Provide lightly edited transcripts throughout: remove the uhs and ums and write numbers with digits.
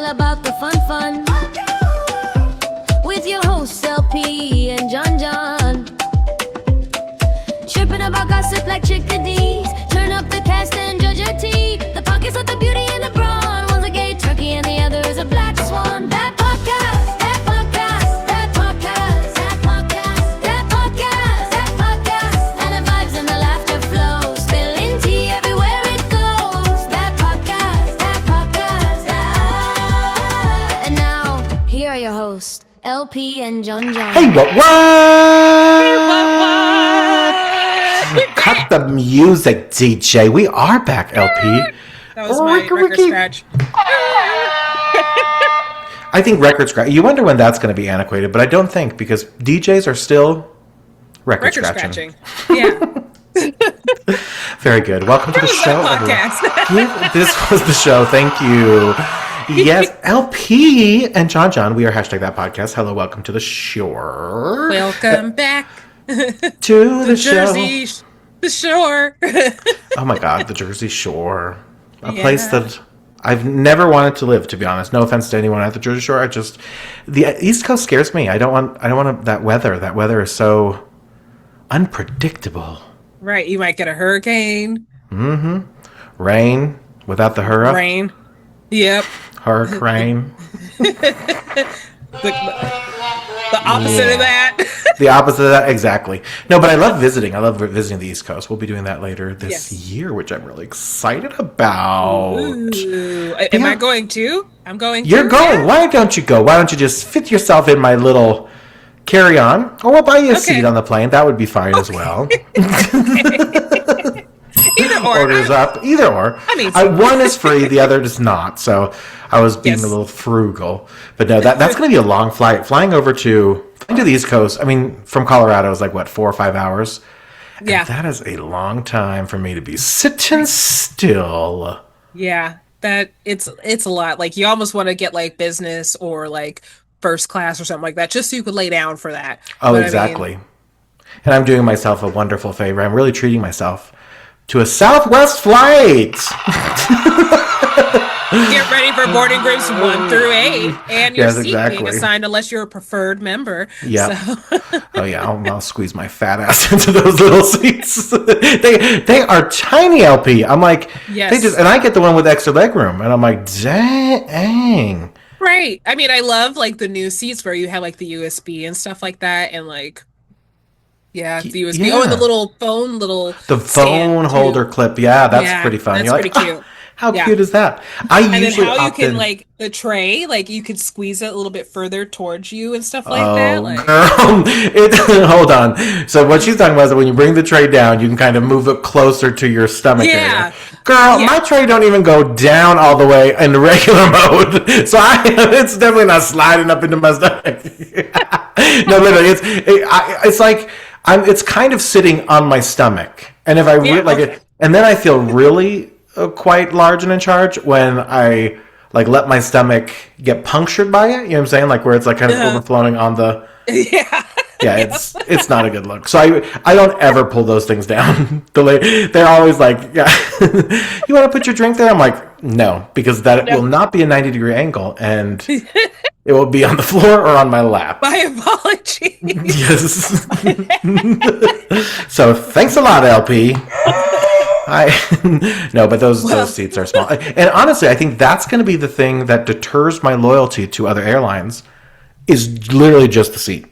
about the fun. With your hosts, LP and Jon Jon. Tripping about gossip like chickadees. Turn up the cast and judge your tea. The pockets of the beauty and the brawn. One's a gay turkey and the other is a black swan. That podcast, that podcast, that podcast, that podcast, that podcast, that podcast. And the vibes and the laughter flow. Spilling tea everywhere it goes. That podcast, that podcast, that. And now, here are your hosts, LP and Jon Jon. Hey, what? Hey, what? Cut the music, DJ. We are back, LP. That was my record scratch. I think record scratch. You wonder when that's going to be antiquated, but I don't think, because DJs are still record scratching. Yeah. Very good. Welcome to the show. Podcast. This was the show. Thank you. Yes, LP and Jon Jon. We are hashtag that podcast. Hello, welcome to the shore. Welcome back to the Jersey, the shore. Oh my God, the Jersey Shore, a place that I've never wanted to live. To be honest, no offense to anyone at the Jersey Shore. The East Coast scares me. I don't want that weather. That weather is so unpredictable. Right, you might get a hurricane. Mm-hmm. Rain without the hurrah. Rain. Yep. Hurricane. The opposite of that. The opposite of that, exactly. No, but I love visiting. I love visiting the East Coast. We'll be doing that later this year, which I'm really excited about. Ooh. Am I going too? I'm going too. You're going. Yeah. Why don't you go? Why don't you just fit yourself in my little carry-on? Or we'll buy you a seat on the plane. That would be fine as well. Either or. Orders up. Either or. I mean, one is free, the other is not. So I was being a little frugal. But no, that's going to be a long flight. Flying to the East Coast, I mean, from Colorado is like, what, 4 or 5 hours? Yeah. And that is a long time for me to be sitting still. Yeah, that it's a lot. Like, you almost want to get like business or like first class or something like that, just so you could lay down for that. Oh, but exactly. I mean, and I'm doing myself a wonderful favor. I'm really treating myself to a Southwest flight. Get ready for boarding groups 1 through 8, and your seat being exactly. assigned unless you're a preferred member. Yeah. So. Oh yeah, I'll squeeze my fat ass into those little seats. They are tiny, LP. I'm like, and I get the one with extra leg room, and I'm like, dang. Right. I mean, I love like the new seats where you have like the USB and stuff like that, and like. Yeah, the USB. Yeah. Oh, and the phone holder clip. Yeah, that's pretty fun. That's pretty cute. How cute is that? And then how you can like the tray, like you could squeeze it a little bit further towards you and stuff like that. Like, girl, hold on. So what she's talking about is that when you bring the tray down, you can kind of move it closer to your stomach area. Girl, my tray don't even go down all the way in the regular mode, so it's definitely not sliding up into my stomach. No, literally, it's like. It's kind of sitting on my stomach, and if I like it, and then I feel really quite large and in charge when I like let my stomach get punctured by it. You know what I'm saying? Like where it's like kind of overflowing on the. Yeah, it's not a good look. So I don't ever pull those things down. They're always like, you want to put your drink there? I'm like, no, because that will not be a 90-degree angle, and it will be on the floor or on my lap. My apologies. Yes. So thanks a lot, LP. No, but those seats are small. And honestly, I think that's going to be the thing that deters my loyalty to other airlines is literally just the seat.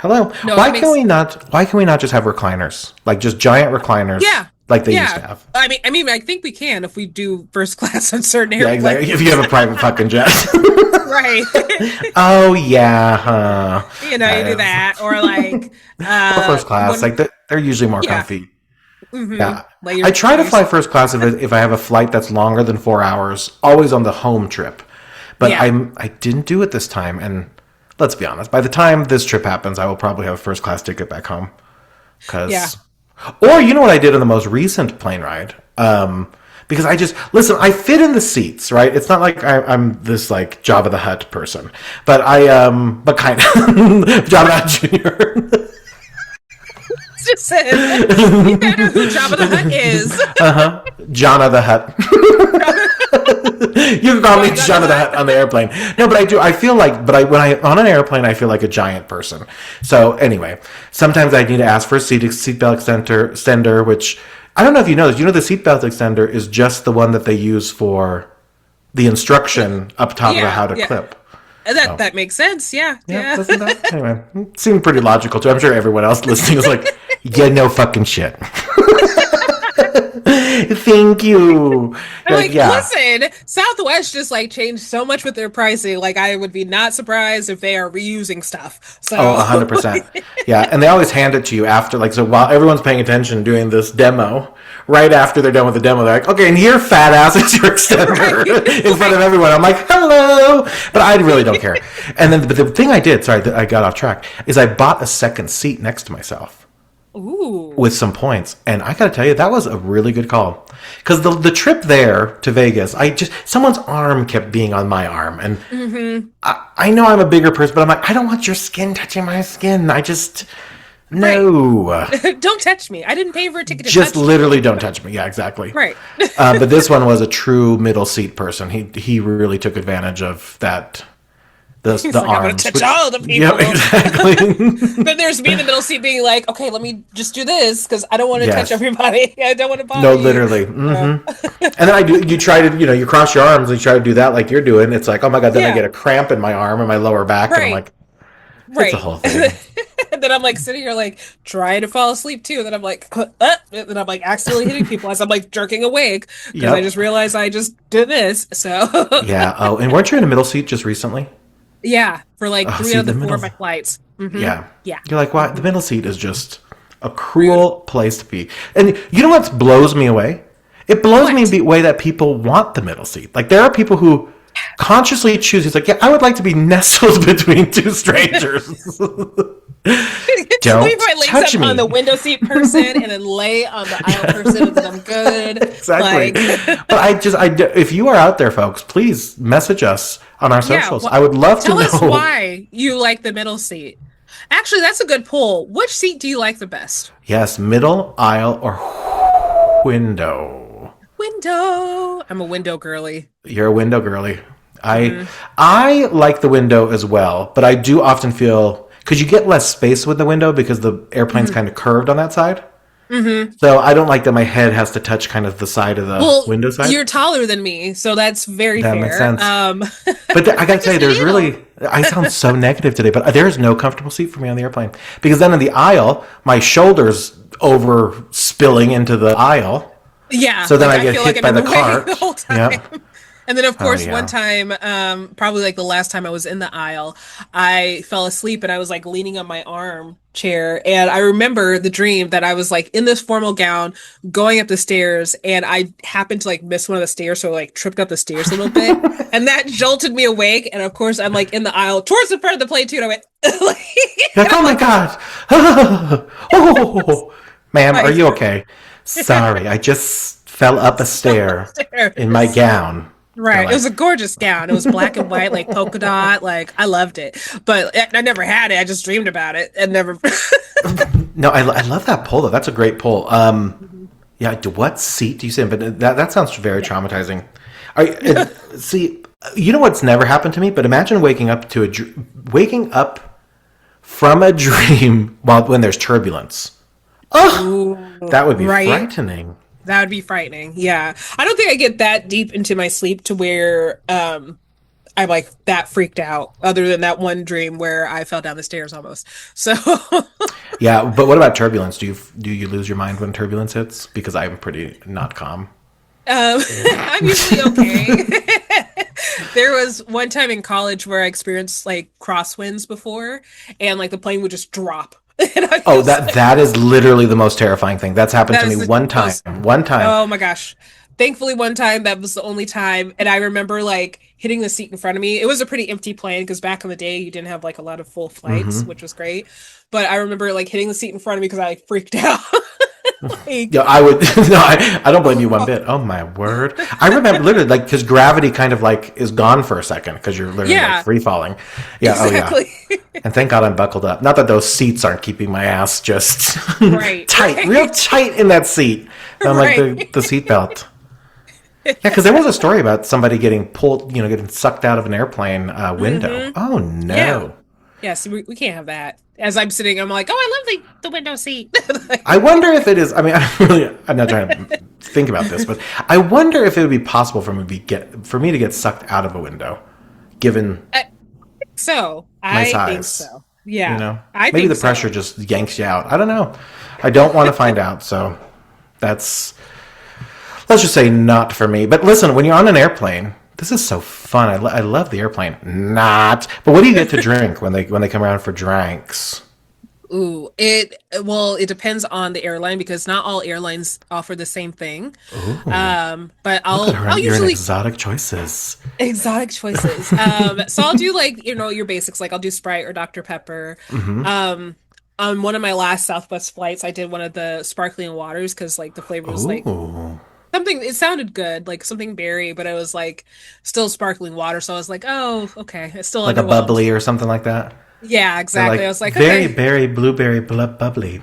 Hello. No, why can we not just have recliners? Like just giant recliners. Yeah. Like they used to have. I mean, I think we can if we do first class on certain airplanes. Yeah, exactly. If you have a private fucking jet. Right. Oh yeah. Huh. You know, you do that, or like or first class. Like they're usually more comfy. Mm-hmm. Yeah. Like I try to fly first class if I have a flight that's longer than 4 hours, always on the home trip. But I didn't do it this time, and let's be honest. By the time this trip happens, I will probably have a first class ticket back home. Or you know what I did on the most recent plane ride? Because I fit in the seats, right? It's not like I'm this like Jabba the Hutt person, but but kind of Jabba the Hutt Jr. Just said, you better know who Jabba the Hutt is. Jonna the Hutt. You can call me John of the Hut on the airplane. No, but I do. I feel like, when I on an airplane, I feel like a giant person. So anyway, sometimes I need to ask for a seatbelt extender, which I don't know if you know this. You know, the seatbelt extender is just the one that they use for the instruction up top of how to clip. That makes sense. Yeah. Doesn't that? Anyway, it seemed pretty logical too. I'm sure everyone else listening is like, yeah, no fucking shit. Thank you. I'm listen, Southwest just changed so much with their pricing. I would be not surprised if they are reusing stuff. So 100%. Yeah, and they always hand it to you after, so while everyone's paying attention doing this demo, right after they're done with the demo, they're like, okay, and here, fat ass, is your extender in front of everyone. I'm like, hello, but I really don't care. And then, but the thing I did, sorry, I got off track, is I bought a second seat next to myself. Ooh. With some points, and I gotta tell you, that was a really good call, because the trip there to Vegas, someone's arm kept being on my arm, and I know I'm a bigger person, but I'm like, I don't want your skin touching my skin. No. Right. Don't touch me. I didn't pay for a ticket to just touch literally me. Don't touch me. Yeah, exactly. Right. But this one was a true middle seat person. He really took advantage of that. The arms. I'm going to touch all the people. Yeah, exactly. But there's me in the middle seat being like, okay, let me just do this because I don't want to touch everybody. I don't want to bother you. No, literally. Mm-hmm. And then you try to, you cross your arms and you try to do that like you're doing. It's like, oh my God, then I get a cramp in my arm and my lower back. Right. And I'm like, it's a whole thing. And then I'm sitting here trying to fall asleep too. And then I'm and then I'm accidentally hitting people as I'm jerking awake because I just realized I just did this. So yeah. Oh, and weren't you in a middle seat just recently? Yeah, for 3 out of the 4 of my flights. Mm-hmm. Yeah. You're like, why? The middle seat is just a cruel place to be. And you know what blows me away? It blows me away that people want the middle seat. There are people who consciously choose. It's like, yeah, I would like to be nestled between two strangers. Don't touch me. On the window seat person and then lay on the aisle person and then I'm good. Exactly. But if you are out there, folks, please message us on our socials. I would love to know. Tell us why you like the middle seat. Actually, that's a good poll. Which seat do you like the best? Yes, middle, aisle, or window. Window. I'm a window girly. You're a window girly. I like the window as well, but I do often feel, because you get less space with the window because the airplane's kind of curved on that side. Mm-hmm. So I don't like that my head has to touch kind of the side of the window side. You're taller than me, so that's very fair. That makes sense. But I gotta tell you, I sound so negative today, but there's no comfortable seat for me on the airplane. Because then in the aisle, my shoulders over spilling into the aisle. Yeah. So then I get hit by the cart. The whole time. Yep. And then, of course, one time, probably the last time I was in the aisle, I fell asleep and I was leaning on my armchair. And I remember the dream that I was in this formal gown going up the stairs and I happened to miss one of the stairs. So I tripped up the stairs a little bit and that jolted me awake. And of course, I'm in the aisle towards the front of the plane too. And I went, oh my God. Oh, ma'am, are you okay? Sorry, I just fell up a stair in my gown. Right. It was a gorgeous gown. It was black and white, polka dot. I loved it. But I never had it. I just dreamed about it and never. No, I love that poll, though. That's a great poll. Yeah, what seat do you sit in? But that sounds very traumatizing. See, you know what's never happened to me? But imagine waking up from a dream when there's turbulence. Oh, that would be frightening. That would be frightening. Yeah. I don't think I get that deep into my sleep to where I'm that freaked out, other than that one dream where I fell down the stairs almost. So yeah, but what about turbulence? Do you lose your mind when turbulence hits? Because I'm pretty not calm. I'm usually okay. There was one time in college where I experienced crosswinds before and the plane would just drop. That is literally the most terrifying thing. That's happened to me one time. Oh my gosh. Thankfully, one time, that was the only time. And I remember hitting the seat in front of me. It was a pretty empty plane because back in the day, you didn't have a lot of full flights, which was great. But I remember hitting the seat in front of me because I freaked out. Yeah, I would. No, I don't blame you one bit. Oh my word! I remember literally because gravity kind of is gone for a second because you're literally free falling. Yeah. Exactly. Oh yeah. And thank God I'm buckled up. Not that those seats aren't keeping my ass just tight, real tight in that seat. I'm the seatbelt. because there was a story about somebody getting pulled, getting sucked out of an airplane window. Oh no. Yeah. Yes, we can't have that. As I'm sitting, I'm like, oh, I love the window seat. I wonder if it is. I mean, I'm not trying to think about this, but I wonder if it would be possible for me to get sucked out of a window, given my size. Think so. Yeah, maybe the pressure just yanks you out. I don't know. I don't want to find out. So let's just say not for me. But listen, when you're on an airplane. This is so fun. I love the airplane. Not. But what do you get to drink when they come around for drinks? Ooh, it depends on the airline because not all airlines offer the same thing. Ooh. But I'll usually exotic choices. Exotic choices. So I'll do your basics, like I'll do Sprite or Dr. Pepper. Mm-hmm. On one of my last Southwest flights, I did one of the sparkling waters because the flavor was something, it sounded good, like something berry, but it was still sparkling water. So I was like, oh, okay. It's still like a bubbly or something like that. Yeah, exactly. I was like, very okay. berry, blueberry, bubbly.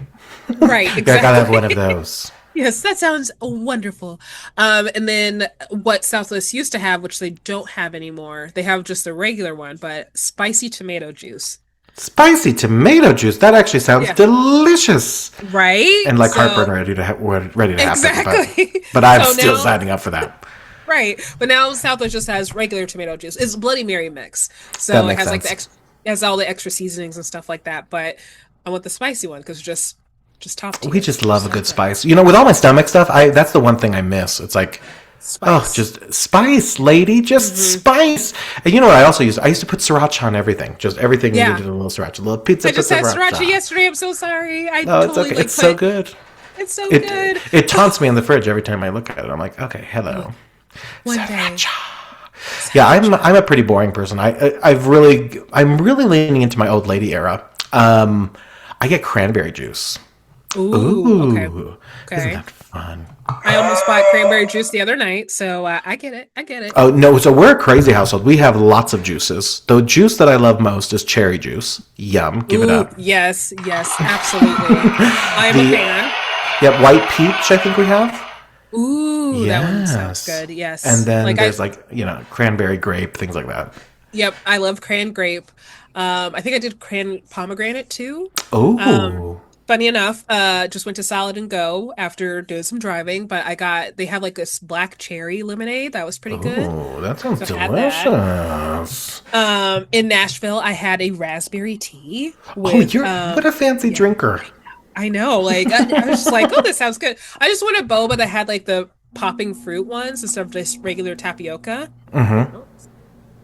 Right, exactly. I gotta have one of those. Yes, that sounds wonderful. And then what Southwest used to have, which they don't have anymore, they have just the regular one, but spicy tomato juice. Spicy tomato juice. That actually sounds delicious, right? And heartburn ready to happen. Exactly. But I'm still signing up for that. Right, but now Southwest just has regular tomato juice. It's Bloody Mary mix, so it has it has all the extra seasonings and stuff like that. But I want the spicy one because just top tier. We just love a good spice. With all my stomach stuff, that's the one thing I miss. It's like. Spice. Oh, just spice, lady. Just spice. And you know what I also used? I used to put sriracha on everything. Just everything needed a little sriracha. A little pizza. I just had sriracha yesterday. I'm so sorry. It's okay. It's so good. It's so good. It taunts me in the fridge every time I look at it. I'm like, okay, hello. One sriracha. Day. Yeah, I'm a pretty boring person. I'm really leaning into my old lady era. I get cranberry juice. Ooh. Okay. Isn't that fun? I almost bought cranberry juice the other night, so I get it. Oh, no, so we're a crazy household. We have lots of juices. The juice that I love most is cherry juice. Yum. Give it up. Yes, absolutely. I'm a fan. Yep, white peach, I think we have. Ooh, that one sounds good, yes. And then there's cranberry grape, things like that. Yep, I love cran grape. I think I did cran pomegranate too. Oh. Funny enough, just went to Salad and Go after doing some driving, but they have this black cherry lemonade that was pretty good. Oh, that sounds delicious. In Nashville, I had a raspberry tea. You're what a fancy drinker. I know. I was just like, oh, this sounds good. I just wanted boba that had the popping fruit ones instead of just regular tapioca. Mm-hmm.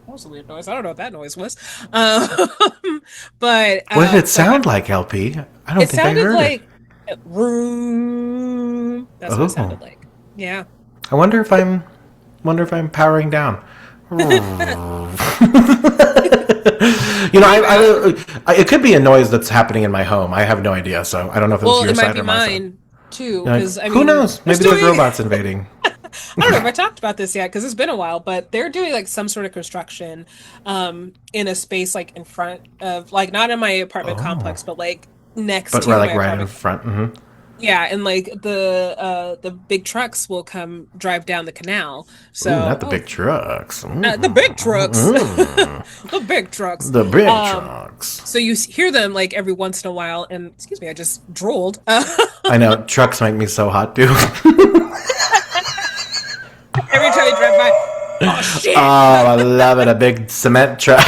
That was a weird noise. I don't know what that noise was. But what did it sound like, LP? I don't think I heard it. It sounded like room. That's what it sounded like. Yeah. I wonder if I'm powering down. It could be a noise that's happening in my home. I have no idea, so I don't know if it's your side or my side. It might be mine too. Who knows? Maybe there's robots invading. I don't know if I talked about this yet because it's been a while, but they're doing some sort of construction in a space in front of not in my apartment complex, but next to my right in front. Mm-hmm. Yeah, and the big trucks will come drive down the canal. So not the big trucks. The big trucks. The big trucks. The big trucks. So you hear them every once in a while, and excuse me, I just drooled. I know trucks make me so hot, dude. Every time you drive by, oh shit! Oh, I love it. A big cement truck.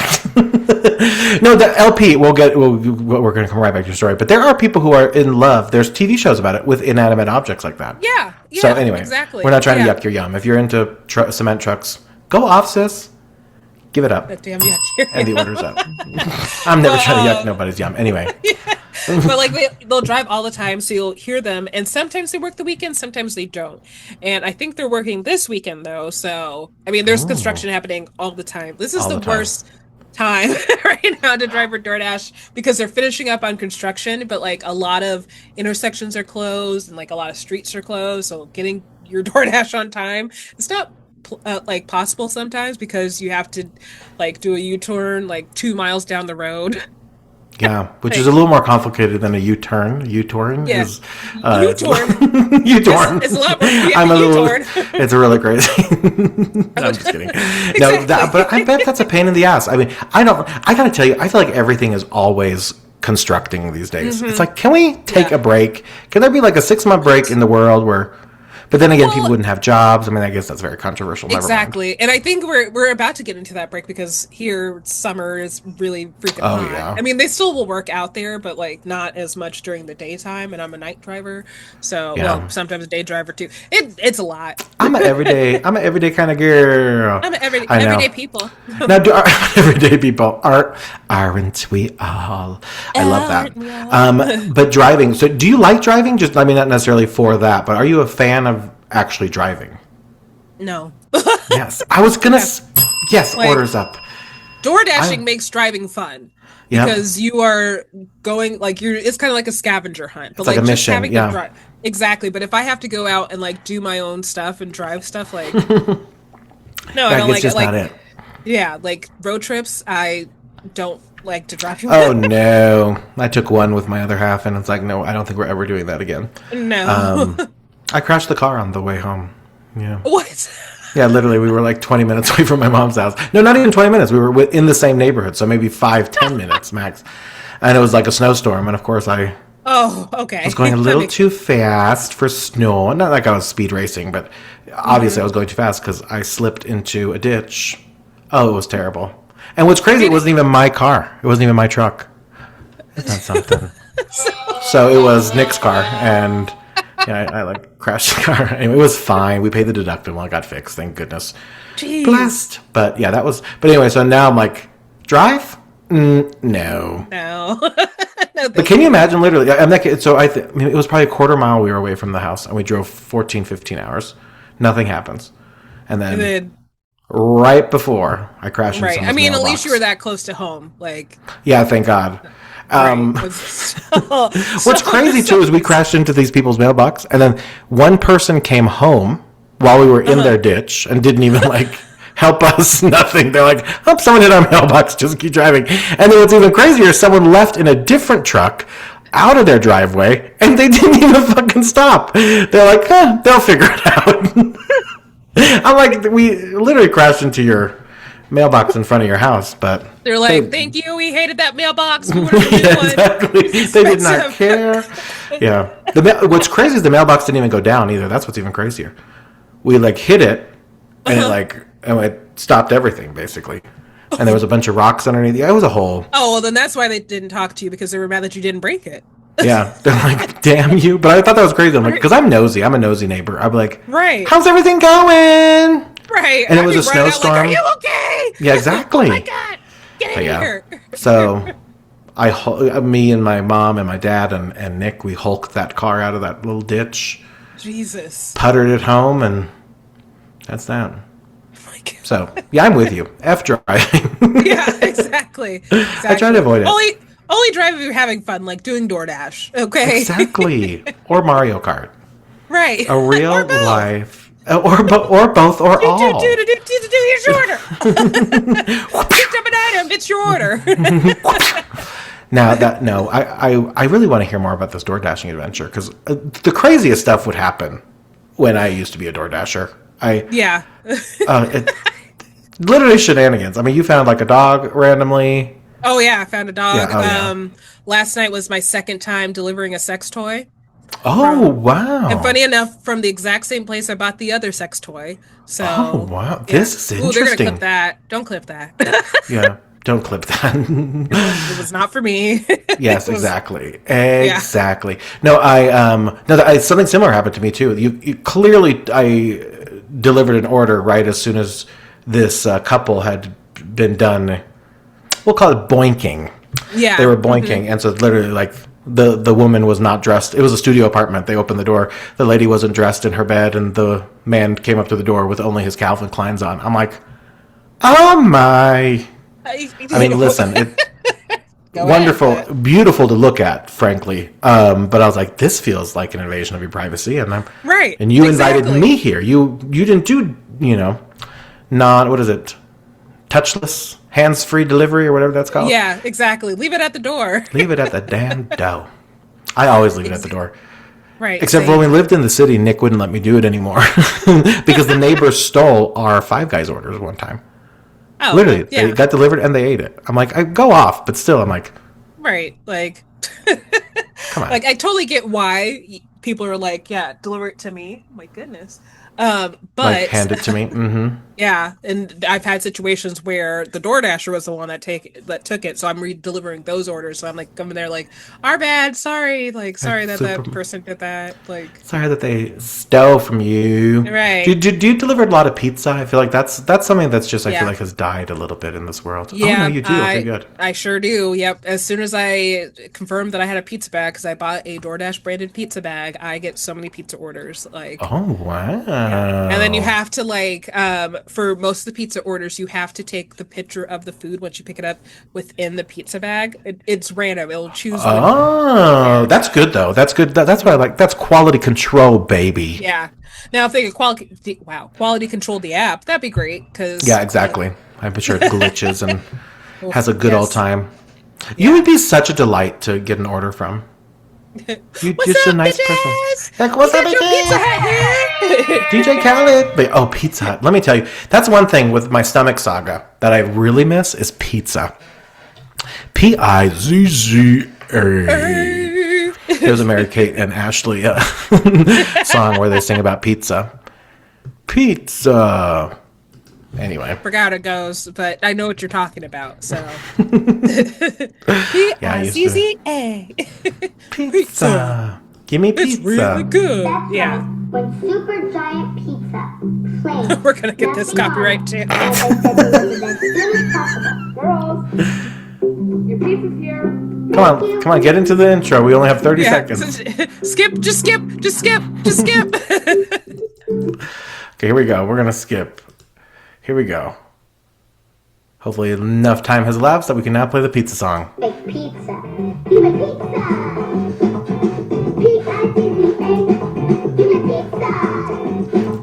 No, the LP. We're going to come right back to your story. But there are people who are in love. There's TV shows about it with inanimate objects like that. Yeah. So anyway, exactly. We're not trying to yuck your yum. If you're into cement trucks, go off, sis. Give it up. That damn yuck. And the order's up. I'm never trying to yuck nobody's yum. Anyway. Yeah. But they'll drive all the time, so you'll hear them. And sometimes they work the weekend, sometimes they don't. And I think they're working this weekend though. So there's construction happening all the time. This is the worst time right now to drive for DoorDash because they're finishing up on construction, but a lot of intersections are closed and a lot of streets are closed. So getting your DoorDash on time, it's not possible sometimes because you have to do a U-turn 2 miles down the road. Yeah, which is a little more complicated than a U-turn. U-turn is U-turn. U-turn. It's a lot more. I'm a U-turn. It's really crazy. No, I'm just kidding. Exactly. No, but I bet that's a pain in the ass. I mean, I gotta tell you, I feel like everything is always constructing these days. It's like, can we take a break? Can there be like a 6-month break in the world where? But then again, people wouldn't have jobs. I mean, I guess that's very controversial. Exactly. And I think we're about to get into that break because here summer is really freaking hot. Yeah. I mean, they still will work out there, but like not as much during the daytime. And I'm a night driver, so well, sometimes a day driver too. It's a lot. I'm an everyday kind of girl. I'm an everyday people. Now, everyday people aren't we all? I love that. But driving. So, do you like driving? Just, I mean, not necessarily for that, but are you a fan of actually driving? No. Yes, I was gonna. Yes, like, orders up. Door dashing makes driving fun because you are going like it's kind of like a scavenger hunt, but it's like a mission. Having to drive. Exactly, but if I have to go out and like do my own stuff and drive stuff, like no, I don't like it. Like, not it. Yeah, like road trips, I don't like to drive. Oh no, I took one with my other half, and it's like, no, I don't think we're ever doing that again. No. I crashed the car on the way home. Yeah. What? Yeah, literally, we were like 20 minutes away from my mom's house. No, not even 20 minutes. We were in the same neighborhood, so maybe 5-10 minutes max. And it was like a snowstorm, and of course I was going a little too fast for snow. Not like I was speed racing, but obviously I was going too fast because I slipped into a ditch. Oh, it was terrible. And what's crazy, it wasn't even my car. It wasn't even my truck. Isn't that something? So it was Nick's car, and... yeah, I like crashed the car. Anyway, it was fine. We paid the deductible. It got fixed. Thank goodness. Jeez. Blessed. But yeah, that was. But anyway, so now I'm like, drive? No. No. But can you imagine? Literally, I'm like, so I mean, it was probably a quarter mile we were away from the house, and we drove 14, 15 hours. Nothing happens, and then right before I crashed. Right. I mean, at least you were that close to home. Like. Yeah. Thank God. What's crazy too is we crashed into these people's mailbox, and then one person came home while we were in their ditch and didn't even like help us. Nothing. They're like, "Oh, someone hit our mailbox. Just keep driving." And then what's even crazier, someone left in a different truck out of their driveway, and they didn't even fucking stop. They're like, they'll figure it out. I'm like, we literally crashed into your mailbox in front of your house, but they're like, thank you, we hated that mailbox. We exactly. They did not care. Yeah. What's crazy is the mailbox didn't even go down either. That's what's even crazier. We like hit it, and it stopped everything basically. And there was a bunch of rocks underneath. Yeah, it was a hole. Oh, well, then that's why they didn't talk to you, because they were mad that you didn't break it. Yeah, they're like, damn you. But I thought that was crazy. I'm like, because I'm nosy. I'm a nosy neighbor. I'm like, right. How's everything going? Right. And it was a snowstorm. Like, are you okay? Yeah, exactly. Oh my God. Get in here. So me and my mom and my dad and Nick, we hulked that car out of that little ditch. Jesus. Puttered it home, and that's that. So, yeah, I'm with you. F driving. Yeah, exactly. I try to avoid it. Only drive if you're having fun, like doing DoorDash, okay? Exactly. Or Mario Kart. Right. A real life. Or both, or all. Here's your order. Picked up an item. It's your order. Now I really want to hear more about this door dashing adventure, because the craziest stuff would happen when I used to be a door dasher. Literally shenanigans. I mean, you found like a dog randomly. Oh yeah, I found a dog. Yeah. Last night was my second time delivering a sex toy. Oh, wow. And funny enough, from the exact same place I bought the other sex toy. So. Oh, wow. This is interesting. They're going to clip that. Don't clip that. Yeah, don't clip that. It was not for me. Yes, exactly. Exactly. Yeah. No, something similar happened to me, too. You clearly, I delivered an order right as soon as this couple had been done. We'll call it boinking. Yeah. They were boinking. And so literally, like, the woman was not dressed. It was a studio apartment. They opened the door. The lady wasn't dressed in her bed, and the man came up to the door with only his Calvin Kleins on. I'm like, oh my. I mean, listen, wonderful, beautiful to look at, frankly. But I was like, this feels like an invasion of your privacy, and I'm right. And you invited me here. You didn't do, what is it? Touchless. hands-free delivery or whatever that's called. Yeah, exactly. Leave it at the door. Leave it at the damn door. I always leave it at the door. Right. Except for when we lived in the city, Nick wouldn't let me do it anymore because the neighbors stole our Five Guys orders one time. Oh, literally, they got delivered and they ate it. I'm like, I go off, but still, I'm like, right, like, come on. Like, I totally get why people are like, yeah, deliver it to me. My goodness. But like, hand it to me. Mm-hmm. Yeah, and I've had situations where the DoorDasher was the one that took it, so I'm re-delivering those orders. So I'm like coming there like, our bad, sorry, like sorry that person did that, like sorry that they stole from you. Right? Do you deliver a lot of pizza? I feel like that's something that's just I feel like has died a little bit in this world. Yeah, oh no, you do. Okay, good. I sure do. Yep. As soon as I confirmed that I had a pizza bag because I bought a DoorDash branded pizza bag, I get so many pizza orders. Like, oh wow. Yeah. And then you have to like for most of the pizza orders, you have to take the picture of the food once you pick it up within the pizza bag. It's random. It'll choose. Oh, that's good though. That's good. That's what I like. That's quality control, baby. Yeah. Now, if they could quality control the app, that'd be great. Because yeah, exactly. I'm sure it glitches and has a good old time. You would be such a delight to get an order from. You're just a nice person. Like, what's up, Pizza Hut here? DJ Khaled. But, oh, Pizza Hut. Let me tell you, that's one thing with my stomach saga that I really miss is pizza. Pizza. There's a Mary Kate and Ashley song where they sing about pizza. Pizza. Anyway. I forgot how it goes, but I know what you're talking about, so. P-I-Z-Z-A. Pizza. Give me pizza. It's really good. That's yeah. When Super Giant Pizza plays. We're going to get this copyright too. Girls, your pizza's here. Come on, get into the intro. We only have 30 seconds. Skip. Okay, here we go. We're going to skip. Here we go. Hopefully enough time has elapsed that we can now play the pizza song. Make pizza. Give me pizza. P-I-Z-Z-A. Give me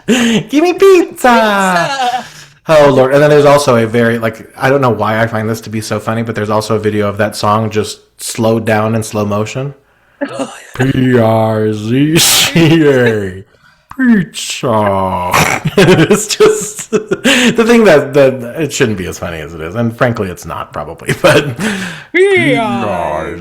pizza. Give me pizza. Oh, Lord. And then there's also a very, like, I don't know why I find this to be so funny, but there's also a video of that song just slowed down in slow motion. P-I-Z-C-A. Pizza. It's just the thing that it shouldn't be as funny as it is, and frankly, it's not probably. But Pizza.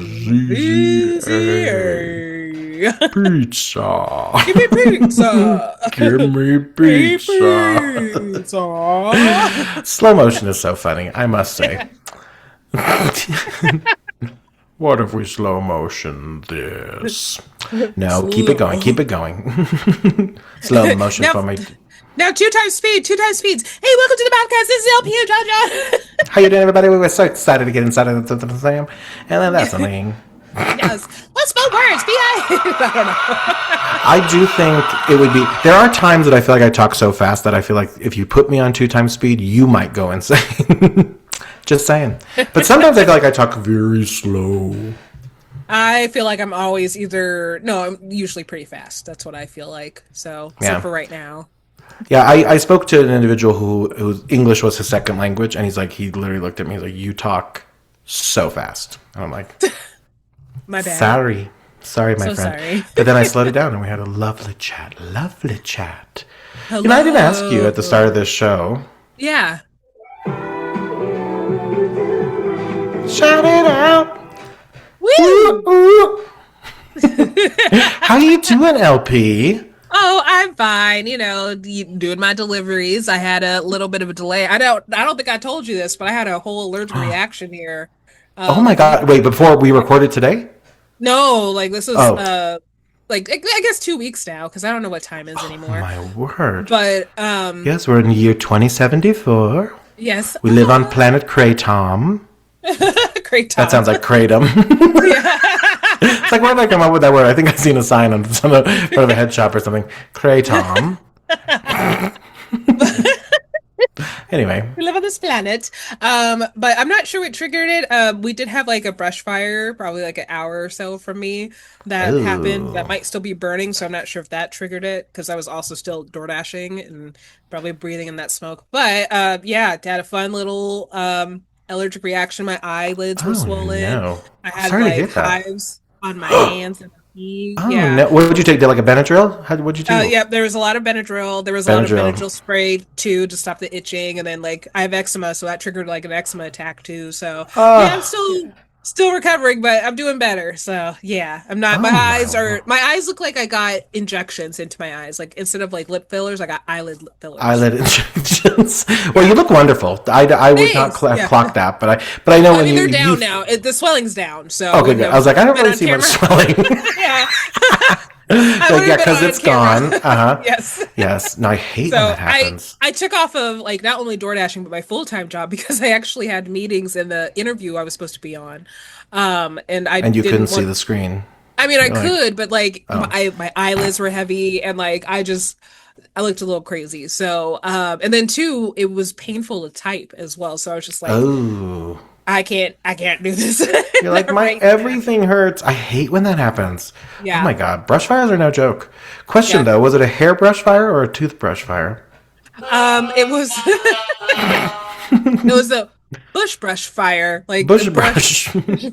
Pizza. Give me pizza. Give me pizza. Slow motion is so funny, I must say. What if we slow motion this? No, keep it going. Slow motion for me. Now, two times speeds. Hey, welcome to the podcast. This is LP and Jon Jon. How you doing, everybody? We were so excited to get inside of the Sam. And then that's something. Yes. Let's spell words. I don't know. I do think it would be... There are times that I feel like I talk so fast that I feel like if you put me on 2 times speed, you might go insane. Just saying. But sometimes I feel like I talk very slow. I feel like I'm always I'm usually pretty fast. That's what I feel like. So, except for right now. Yeah, I spoke to an individual whose English was his second language, and he literally looked at me, he's like, you talk so fast. And I'm like, my bad. Sorry, my friend. Sorry. But then I slowed it down, and we had a lovely chat. Hello. You know, I didn't ask you at the start of this show. Yeah. Shout it out. Woo! How you doing, LP? Oh, I'm fine. You know, doing my deliveries. I had a little bit of a delay. I don't think I told you this, but I had a whole allergic reaction here. Oh my God! Wait, before we recorded today? No, like this was like I guess 2 weeks now because I don't know what time is anymore. Oh my word! But yes, we're in the year 2074. Yes, we live on planet Kratom. Kratom. That sounds like kratom. Yeah. It's like, where did I come up with that word? I think I've seen a sign on front of a head shop or something. Kratom. Anyway. We live on this planet. But I'm not sure what triggered it. We did have like a brush fire, probably like an hour or so from me that happened. That Oh. might still be burning, so I'm not sure if that triggered it because I was also still door dashing and probably breathing in that smoke. But yeah, I had a fun little allergic reaction. My eyelids were Oh, swollen. no. I I'm had sorry to hear like that. hives on my hands and feet. Oh, Yeah. no. What did you take? Did like a Benadryl? What'd you do? Yeah, there was a lot of Benadryl. There was a lot of Benadryl. Benadryl spray too to stop the itching, and then like I have eczema, so that triggered like an eczema attack too. So yeah, I'm Oh, still recovering, but I'm doing better. So yeah, I'm not. oh my My eyes look like I got injections into my eyes. Like instead of like lip fillers, I got eyelid lip fillers. eyelid injections. Well, you look wonderful. I would not Thanks. Yeah. clock that, but I know Well, I when mean, you they're down you. now. The swelling's down. So Okay, good. I was like, I don't been really on see much camera. swelling. Yeah, I Like, would yeah, have been because on it's camera. gone. Uh huh. Yes. Yes. No, I hate when So that happens. I took off of like not only door dashing but my full-time job because I actually had meetings in the interview I was supposed to be on. And I And you couldn't didn't see want. the screen. I mean, I You're like, could, but like oh, my eyelids were heavy and like I looked a little crazy. So and then two, it was painful to type as well. So I was just like, oh. I can't do this. You're like, my Right now. everything hurts. I hate when that happens. Oh Yeah. my God. Brush fires are no joke. Question Yeah. though, was it a hairbrush fire or a toothbrush fire? It was it was a bush brush fire. Like Bush the brush. bush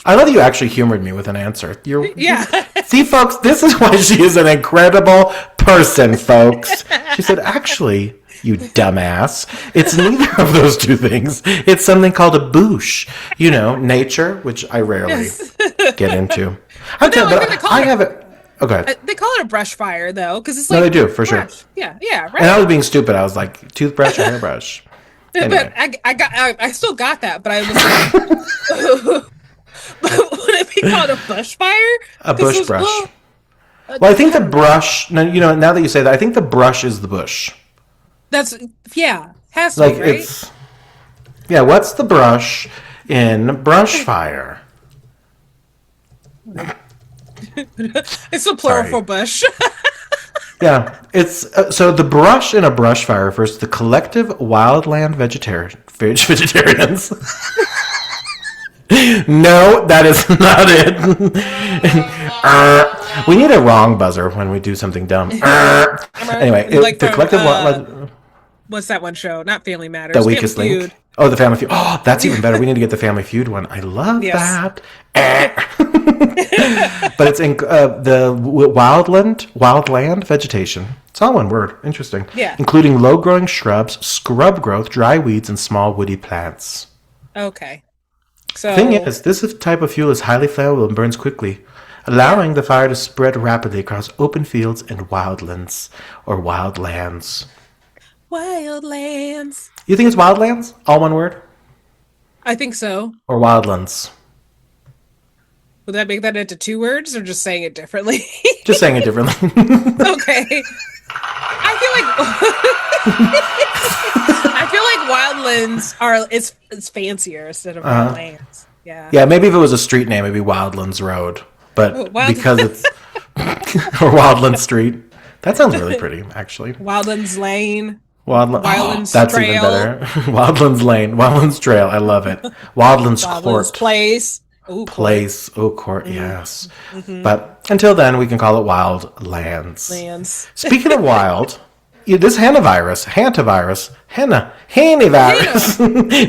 I love that you actually humored me with an answer. yeah. See, folks, this is why she is an incredible person, folks. She said, actually, you dumbass, it's neither of those two things. It's something called a boosh. You know, nature, which I rarely Yes. get into. I tell, No, I but think they call I it have it. Okay. they call it a brush fire though, because it's No, like they do, for sure. brush. Yeah, yeah, And I right. was being stupid. I was like, toothbrush or hairbrush? But Anyway. I still got that, but I was like, but would it be called a bush fire? A 'Cause bush those- brush. well, Well, I think the brush, no, you know, now that you say that, I think the brush is the bush. that's yeah, has to Like, be, right? it's, yeah, what's the brush in brush fire? It's a plural Sorry. for bush. Yeah, it's so the brush in a brush fire refers to the collective wildland vegetarians. No, that is not it. We need a wrong buzzer when we do something dumb. Anyway, Like the from, collective wildland. What's that one show? Not Family Matters. The Family weakest Feud. link. Oh, the Family Feud. Oh, that's even better. We need to get the Family Feud one. I love Yes. that. But it's in the wildland vegetation. It's all one word. Interesting. Yeah. Including low-growing shrubs, scrub growth, dry weeds, and small woody plants. Okay. So Thing is, this type of fuel is highly flammable and burns quickly, allowing the fire to spread rapidly across open fields and wildlands or wildlands. Wildlands. You think it's wildlands? All one word? I think so. Or wildlands? Would that make that into two words or just saying it differently? Just saying it differently. Okay. I feel like I feel like wildlands are it's fancier instead of wildlands. Yeah. Yeah, maybe if it was a street name, it'd be Wildlands Road. But Oh, Wild- because it's or Wildlands Street, that sounds really pretty, actually. Wildlands Lane. Wildlands. Wildlands That's even Trail. better. Wildlands Lane, Wildlands Trail. I love it. Wildlands Wildlands Court. Place. Ooh, Place. Oh, court. Yes. Mm-hmm. But until then, we can call it Wildlands. Lands. Speaking of wild, this hantavirus,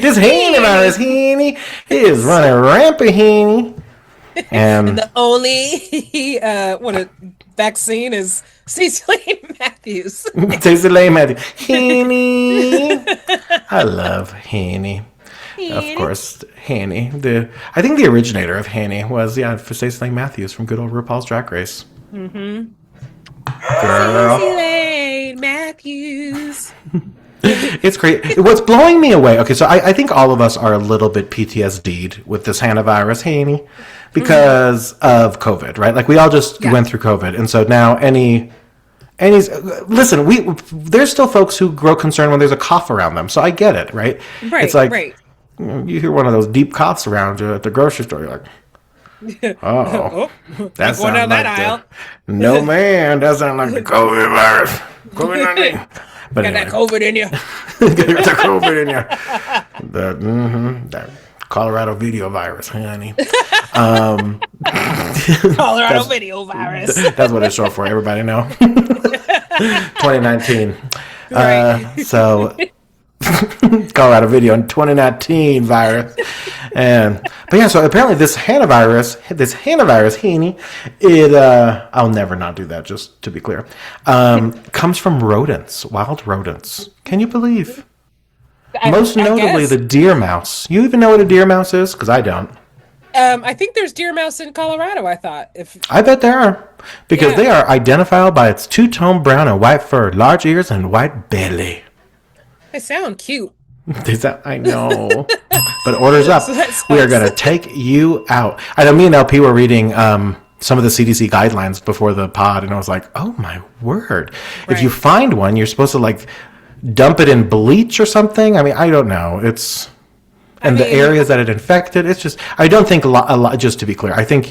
this hantavirus, Henny, is running rampant, Henny. And The only vaccine is Cecily Matthews. takes the lame at Henny. I love Henny. Of course, Hanny. I think the originator of Hanny was for Stacey Matthews from good old RuPaul's Drag Race. Mm-hmm. Girl, Cecily Matthews. it's great. What's blowing me away? Okay, so I think all of us are a little bit PTSD'd with this hantavirus, Hanny, because of COVID, right? Like we all just went through COVID, and so now listen, there's still folks who grow concerned when there's a cough around them. So I get it, right? Right, It's like right. you hear one of those deep coughs around you at the grocery store, you're like, oh, that going down sounds that like aisle. no man, that sounds like the COVID virus. COVID-19. But got anyway. that COVID in you. Got the COVID in you. That Colorado video virus, honey. Colorado video virus. That's what it's short for. Everybody know. 2019. Right. So Colorado video in 2019 virus. But yeah, so apparently this hantavirus, Heaney, it I'll never not do that, just to be clear. Comes from rodents, wild rodents. Can you believe? Most notably the deer mouse. You even know what a deer mouse is? Because I don't. I think there's deer mouse in Colorado, I thought. I bet there are. Because they are identifiable by its two-tone brown and white fur, large ears, and white belly. They sound cute. I know. But orders up. We are going to take you out. I know me and LP were reading some of the CDC guidelines before the pod, and I was like, oh my word. Right. If you find one, you're supposed to like dump it in bleach or something. I mean, I don't know. The areas that it infected, it's just, I don't think a lot, just to be clear, I think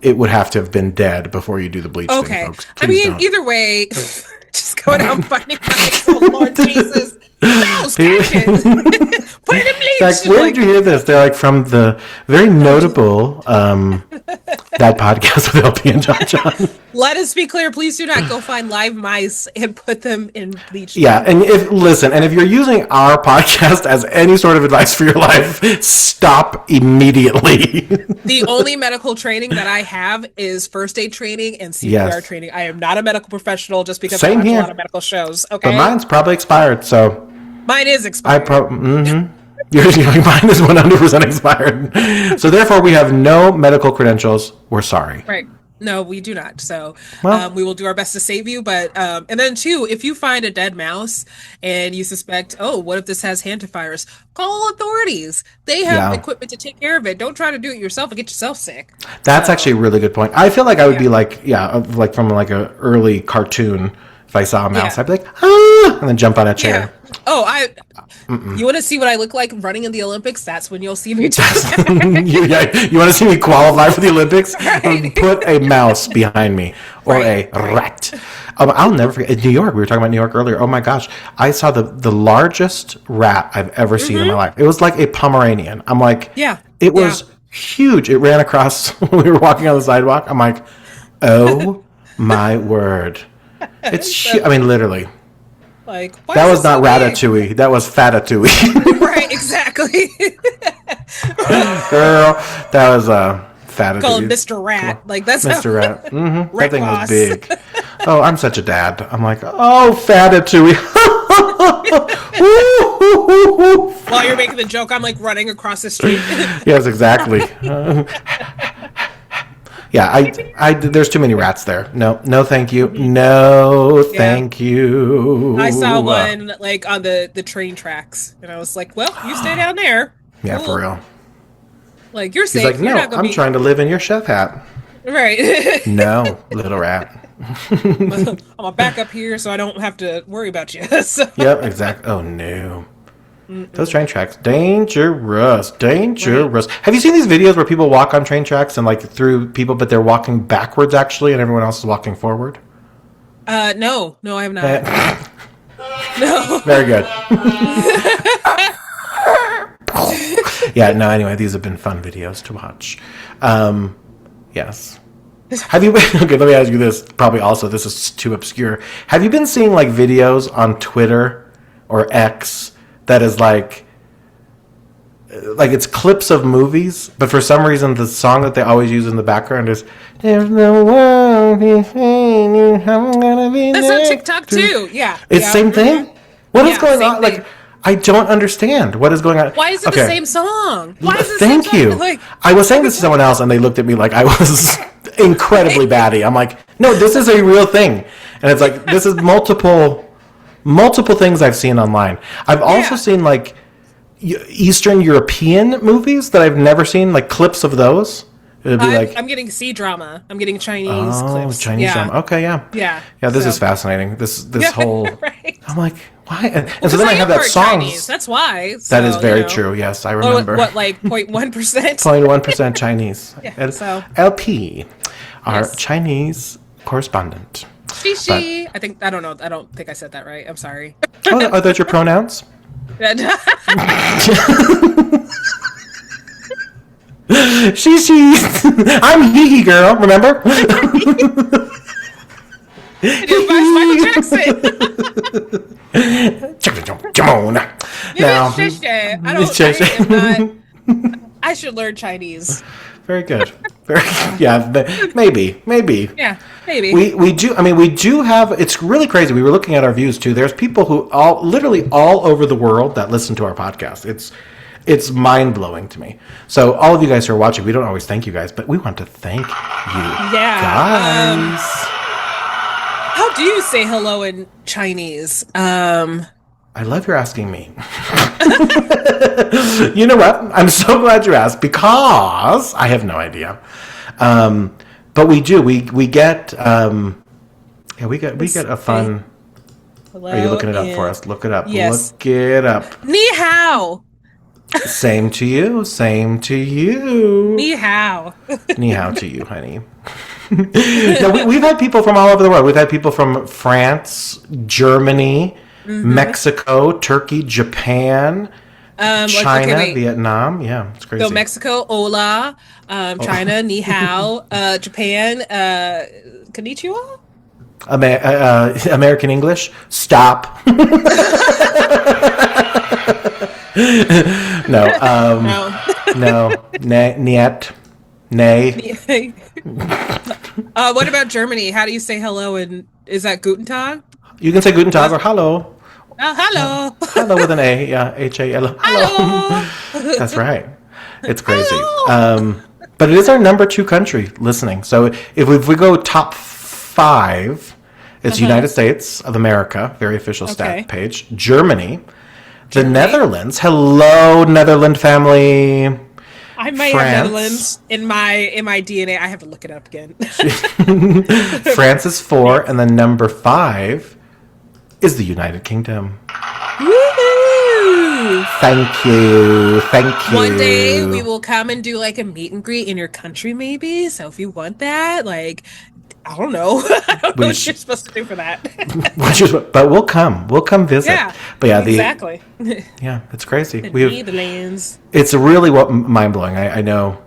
it would have to have been dead before you do the bleach thing, folks. Please don't. Either way, just going out and finding mice. Oh, Lord Jesus. Mouse, catch it. Put it in bleach. Like, where did you hear this? They're like from the very notable that podcast with LP and Jon Jon. Let us be clear. Please do not go find live mice and put them in bleach. Yeah, and if you're using our podcast as any sort of advice for your life, stop immediately. The only medical training that I have is first aid training and CPR training. I am not a medical professional just because I watch a lot of medical shows. Okay, but mine's probably expired, so mine is expired. Mine is 100% expired. So therefore, we have no medical credentials. We're sorry. Right. No, we do not. So we will do our best to save you. But and then too, if you find a dead mouse and you suspect, oh, what if this has hantavirus? Call authorities. They have equipment to take care of it. Don't try to do it yourself and get yourself sick. That's actually a really good point. I feel like I would be like from like a early cartoon. If I saw a mouse, I'd be like, ah, and then jump on a chair. Yeah. Oh, you want to see what I look like running in the Olympics? That's when you'll see me. You want to see me qualify for the Olympics? Right. Put a mouse behind me or a rat. I'll never forget. In New York, we were talking about New York earlier. Oh my gosh, I saw the largest rat I've ever seen in my life. It was like a Pomeranian. I'm like, it was huge. It ran across. We were walking on the sidewalk. I'm like, oh my word. It's I mean, literally. Like, that was not Ratatouille. That was Fatatouille. Right, exactly. Girl, that was Fatatouille. Call him Mr. Rat. Like, that's Mr. Rat. Mm-hmm. That thing was big. Oh, I'm such a dad. I'm like, oh, Fatatouille. While you're making the joke, I'm like running across the street. Yes, exactly. Yeah, I there's too many rats there. No, thank you. No, thank you. I saw one like on the train tracks, and I was like, "Well, you stay down there." Yeah, cool. For real. Like you're safe. He's like, no, I'm trying to live in your chef hat. Right. No, little rat. I'm gonna back up here so I don't have to worry about you. So. Yep, exactly. Oh no. Those train tracks, dangerous. Right. Have you seen these videos where people walk on train tracks and like through people, but they're walking backwards actually, and everyone else is walking forward? No, I have not. No. Very good. Yeah. No. Anyway, these have been fun videos to watch. Yes. Have you been, okay, let me ask you this. Probably also, this is too obscure. Have you been seeing like videos on Twitter or X that is like it's clips of movies, but for some reason the song that they always use in the background is "There's no world between you, I'm gonna be That's there." on TikTok too. Yeah. It's the same thing? What is going on? Thing. Like, I don't understand what is going on. Why is it the same song? Why is it Thank you. Like, I was saying this to someone else and they looked at me like I was incredibly batty. I'm like, no, this is a real thing. And it's like, this is multiple things I've seen online. I've also seen like Eastern European movies that I've never seen, like clips of those. It'd be like, I'm getting C-drama. I'm getting Chinese clips. Chinese drama. Okay, yeah. This is fascinating. This whole. Right. I'm like, why? And so then I have that song. That's why. That is very true. Yes, I remember. What like 0.1%? 0.1% Chinese. Yeah, so LP, our Chinese correspondent. She. I don't know. I don't think I said that right. I'm sorry. Oh, are those your pronouns? She. I'm Hee girl, remember? Michael Jackson. Now, I should learn Chinese. very good. Yeah, maybe. Yeah, maybe. We do. I mean, we do have. It's really crazy. We were looking at our views too. There's people who literally all over the world that listen to our podcast. It's mind blowing to me. So all of you guys who are watching, we don't always thank you guys, but we want to thank you guys. How do you say hello in Chinese? I love you're asking me. You know what? I'm so glad you asked because I have no idea. But we do. We get. We get a fun. Hello. Are you looking it up for us? Look it up. Yes. Look it up. Ni hao. Same to you. Same to you. Ni hao. Ni hao to you, honey. No, we've had people from all over the world. We've had people from France, Germany, Mexico, Turkey, Japan, China, Vietnam. Yeah, it's crazy. So Mexico, hola. China, ni hao. Japan, konnichiwa. American English, stop. No, niet, nay. What about Germany? How do you say hello? And is that Guten Tag? You can say Guten Tag or hello. Hello. Hello with an A, yeah, H-A-L. Hello. That's right. It's crazy. But it is our number 2 country listening. So if we go top 5, it's United States of America, very official stat page. Germany. The Netherlands. Hello, Netherland family. I might have Netherlands in my DNA. I have to look it up again. France is 4, and then number 5 is the United Kingdom. Woo-hoo! Thank you. One day we will come and do like a meet and greet in your country, maybe. So if you want that, like, I don't know. I don't know what you're supposed to do for that. But we'll come. We'll come visit. Yeah, but yeah, exactly. Yeah, it's crazy. Netherlands. It's really mind blowing. I know.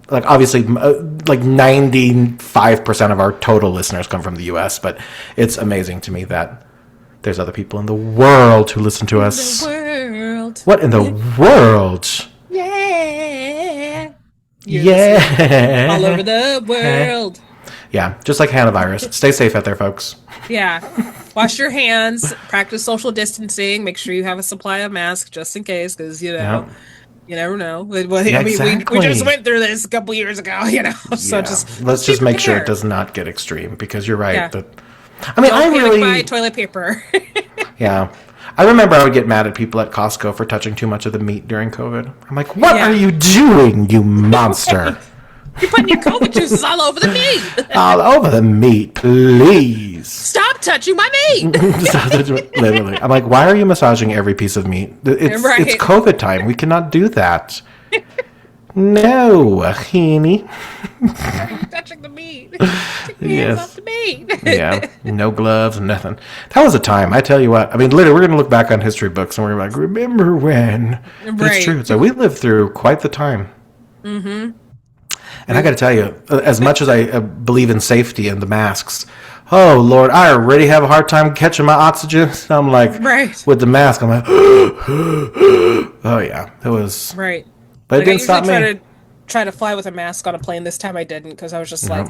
Like obviously, like 95% of our total listeners come from the U.S., but it's amazing to me that there's other people in the world who listen to us. The world. What in the world? Yeah. Yeah. All over the world. Yeah, just like hantavirus. Stay safe out there, folks. Yeah. Wash your hands. Practice social distancing. Make sure you have a supply of masks just in case, because, you know, you never know. Exactly. We just went through this a couple years ago, you know. So let's just make sure it does not get extreme, because you're right. Yeah. I really buy toilet paper. Yeah. I remember I would get mad at people at Costco for touching too much of the meat during COVID. I'm like, what are you doing, you monster? You're putting your COVID juices all over the meat. All over the meat, please. Stop touching my meat. Literally. I'm like, why are you massaging every piece of meat? It's COVID time. We cannot do that. No, Heaney. Touching the meat. Take your hands off the meat. Yeah, no gloves, nothing. That was a time, I tell you what. I mean, literally, we're going to look back on history books and we're like, remember when? Right. It's true. So we lived through quite the time. Mm-hmm. And I got to tell you, as much as I believe in safety and the masks, oh, Lord, I already have a hard time catching my oxygen. I'm like, with the mask, I'm like, oh, yeah, it was. Right. But it didn't stop me. Try to fly with a mask on a plane. This time I didn't, because I was just like,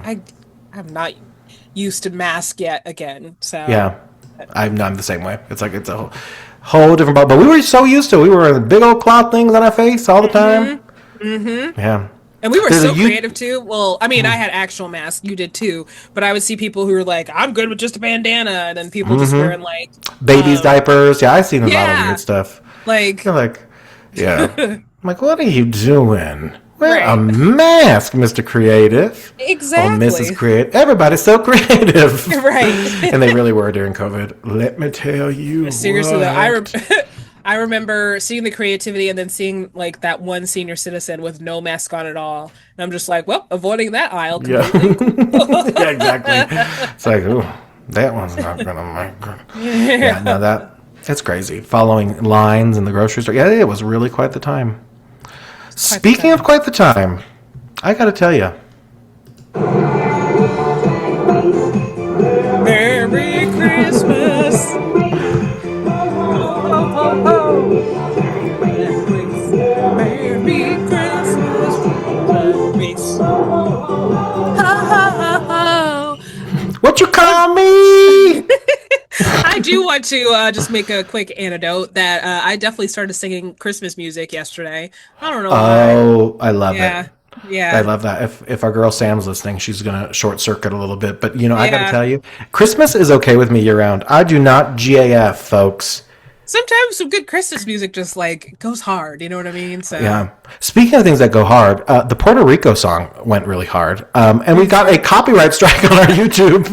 I'm not used to mask yet again. So yeah, I'm the same way. It's like it's a whole different ball. But we were so used to it. We were wearing big old cloth things on our face all the time. Mm-hmm. Yeah. And we were so creative too. Well, I mean, I had actual masks. You did too. But I would see people who were like, I'm good with just a bandana. And then people just wearing like babies' diapers. Yeah, I've seen a lot of weird stuff. Like, yeah. I'm like, what are you doing? Wear a mask, Mr. Creative. Exactly. Or Mrs. Creative. Everybody's so creative. Right. And they really were during COVID. Let me tell you. Seriously, though, I remember seeing the creativity and then seeing like that one senior citizen with no mask on at all. And I'm just like, well, avoiding that aisle completely. Yeah, exactly. It's like, ooh, That one's not gonna make it. Yeah, no, that's crazy. Following lines in the grocery store. Yeah, it was really quite the time. Speaking of quite the time, I gotta tell you. Merry Christmas. Merry Christmas. What you call me? I do want to just make a quick anecdote that I definitely started singing Christmas music yesterday. I don't know why. Oh, I love Yeah. it. Yeah. I love that. If our girl Sam's listening, she's gonna short circuit a little bit. But I gotta Yeah. tell you, Christmas is okay with me year round. I do not GAF, folks. Sometimes some good Christmas music just like goes hard. You know what I mean? So Yeah. Speaking of things that go hard, the Puerto Rico song went really hard, and we got a copyright strike on our YouTube,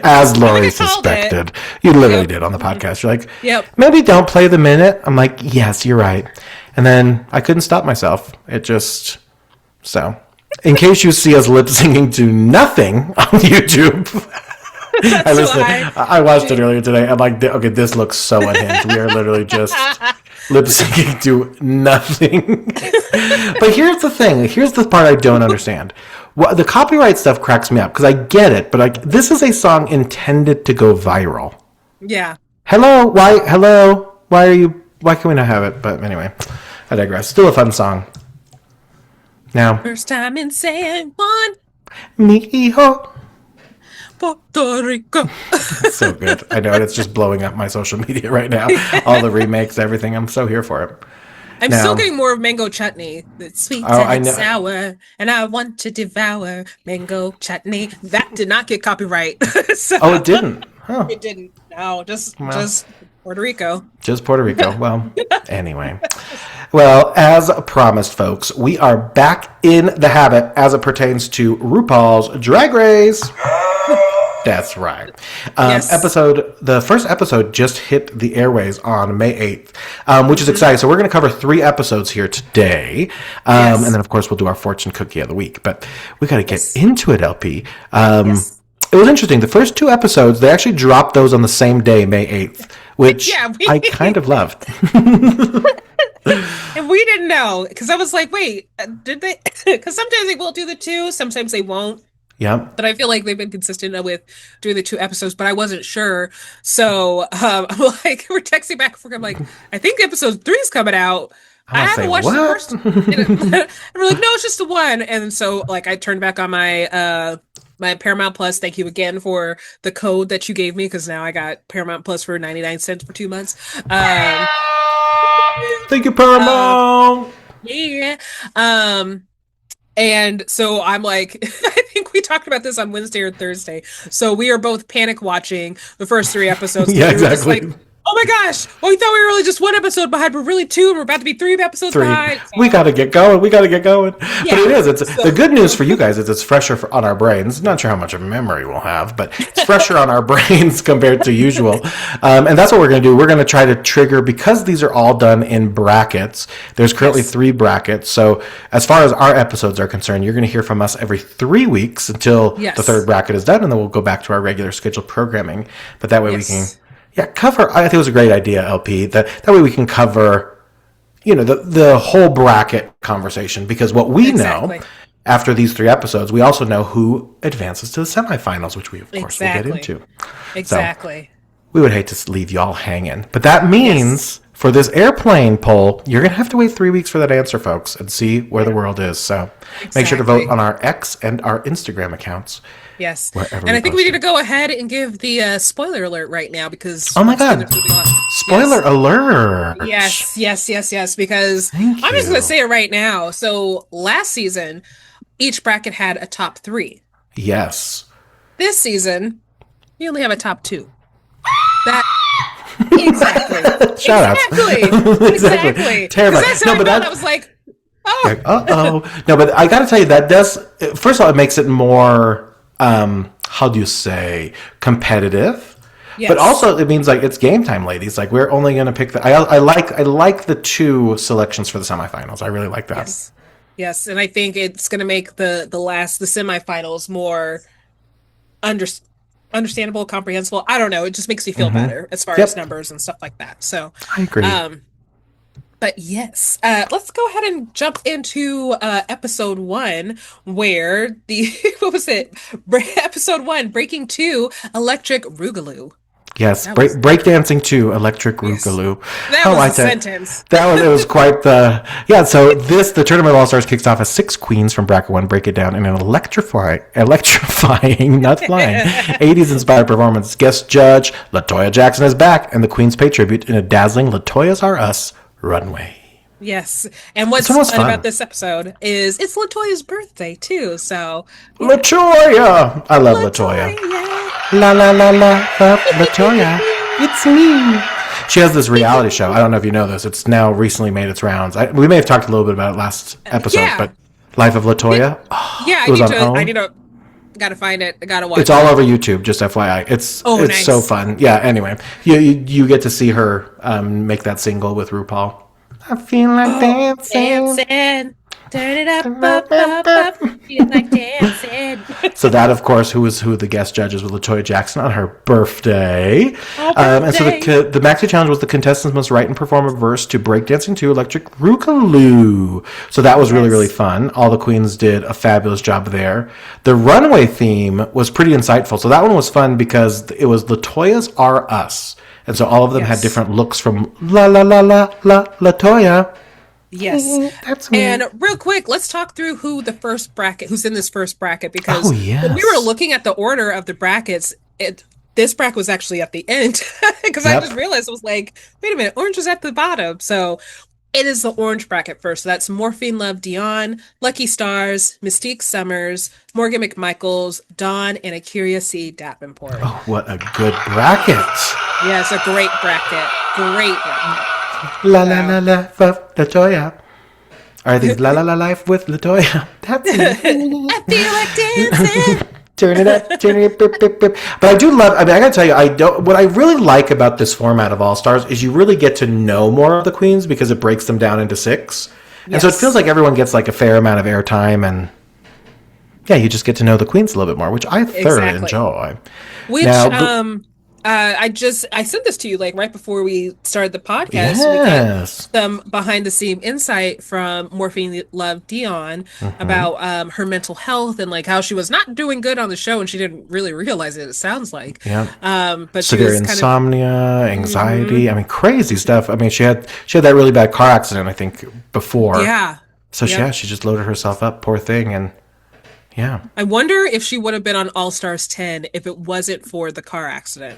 as Lori I called suspected. You literally did on the podcast. You're like, Yep. maybe don't play the minute. I'm like, yes, you're right. And then I couldn't stop myself. It just so. In case you see us lip syncing to nothing on YouTube. I watched it earlier today. I'm like, okay, this looks so unhinged. We are literally just lip syncing to nothing. But here's the thing. Here's the part I don't understand. The copyright stuff cracks me up because I get it, but this is a song intended to go viral. Yeah. Hello, why can we not have it? But anyway, I digress. Still a fun song. Now, First time in San Juan, mi hijo. Puerto Rico. So good. I know it's just blowing up my social media right now. All the remakes, everything. I'm so here for it. I'm Now- still getting more of mango chutney. It's sweet I and know. sour, and I want to devour mango chutney. That did not get copyright. So, Oh, it didn't. Huh. it didn't. No, just Puerto Rico. Just Puerto Rico. Well, anyway. Well, as promised, folks, we are back in the habit as it pertains to RuPaul's Drag Race. That's right. Yes. The first episode just hit the airways on May 8th, which is exciting. So we're going to cover 3 episodes here today. And then, of course, we'll do our fortune cookie of the week. But we got to get into it, LP. It was interesting. The first 2 episodes, they actually dropped those on the same day, May 8th, which I kind of loved. And we didn't know, because I was like, wait, did they? Because sometimes they will do the 2, sometimes they won't. Yep. But I feel like they've been consistent with doing the 2 episodes, but I wasn't sure. So I'm like, we're texting back and forth. I'm like, I think episode 3 is coming out. I haven't watched the first. And we're like, no, it's just the 1. And so like I turned back on my my Paramount Plus. Thank you again for the code that you gave me, because now I got Paramount Plus for 99 cents for 2 months. Thank you, Paramount. Yeah. And so I'm like, I think we talked about this on Wednesday or Thursday. So we are both panic watching the first 3 episodes. Yeah, we were just exactly. like, oh my gosh, well, we thought we were really just 1 episode behind. We're really 2, and we're about to be 3 episodes 3. behind. So. We got to get going. But it is. The good news for you guys is it's fresher on our brains. Not sure how much of memory we'll have, but it's fresher on our brains compared to usual. And that's what we're going to do. We're going to try to trigger, because these are all done in brackets. There's currently 3 brackets. So as far as our episodes are concerned, you're going to hear from us every 3 weeks until the 3rd bracket is done, and then we'll go back to our regular scheduled programming. But that way we can... Yeah, cover. I think it was a great idea, LP. That way we can cover, the whole bracket conversation. Because what we know after these 3 episodes, we also know who advances to the semifinals, which we of course will get into. Exactly. So, we would hate to leave y'all hanging, but that means for this airplane poll, you're gonna have to wait 3 weeks for that answer, folks, and see where the world is. So make sure to vote on our X and our Instagram accounts. Yes. And I think we need to go ahead and give the spoiler alert right now, because... Oh my God. Spoiler alert. Yes. Because I'm just going to say it right now. So last season, each bracket had a top 3. Yes. This season, you only have a top 2. That... Exactly. Shout out. Exactly. Terrible. I was like, oh. No, but I got to tell you, that does... First of all, it makes it more... how do you say, competitive? Yes. But also it means like it's game time, ladies. Like we're only going to pick the. I like the 2 selections for the semifinals. I really like that. Yes, and I think it's going to make the semifinals more understandable, comprehensible. I don't know. It just makes me feel better as far as numbers and stuff like that. So I agree. But yes, let's go ahead and jump into episode 1, where the what was it? Episode 1, Breaking 2, Electric Rugaloo. Yes, breakdancing to Electric Rugaloo. That was a sentence. It was quite the So the Tournament of All Stars kicks off as 6 queens from bracket 1 break it down in an electrifying, not flying, 80s inspired performance. Guest judge LaToya Jackson is back, and the queens pay tribute in a dazzling "LaToya's Are Us" runway. Yes, and what's fun about this episode is it's LaToya's birthday too. So LaToya, I love LaToya. La la la la, LaToya, it's me. She has this reality show. I don't know if you know this. It's now recently made its rounds. We may have talked a little bit about it last episode, but Life of LaToya. I need to. Gotta find it. I gotta watch. It's all over YouTube. Just FYI, it's nice. So fun. Yeah. Anyway, you get to see her make that single with RuPaul. I feel like dancing. Turn it up. Feel like dancing. So that, of course, who the guest judges was LaToya Jackson on her birthday. And so the Maxi Challenge was the contestants must write and perform a verse to Breakdancing to Electric Rugaloo. So that was really, really fun. All the queens did a fabulous job there. The runway theme was pretty insightful. So that one was fun because it was LaToya's Are Us. And so all of them had different looks from La La La La La LaToya. Yes. That's me. And real quick, let's talk through who's in this first bracket, because when we were looking at the order of the brackets, this bracket was actually at the end, because I just realized it was like, wait a minute, orange was at the bottom. So it is the orange bracket first. So that's Morphine Love Dion, Lucky Stars, Mystique Summers, Morgan McMichaels, Dawn, and Akira C. Davenport. Oh, what a good bracket. Yeah, it's a great bracket. Great bracket. La la la la LaToya. Or I think it's La La La Life with LaToya. That's it. I feel like dancing. Turn it up, turn it up. But I do love. I gotta tell you, what I really like about this format of All Stars is you really get to know more of the queens because it breaks them down into 6, and so it feels like everyone gets like a fair amount of airtime, and you just get to know the queens a little bit more, which I thoroughly enjoy. Which I sent this to you like right before we started the podcast. Yes. We got some behind the scene insight from Morphine Love Dion about her mental health and like how she was not doing good on the show and she didn't really realize it. It sounds like, but severe insomnia, anxiety. I mean, crazy stuff. I mean, she had that really bad car accident, I think, before. Yeah. So she just loaded herself up, poor thing, and. Yeah. I wonder if she would have been on All Stars 10 if it wasn't for the car accident.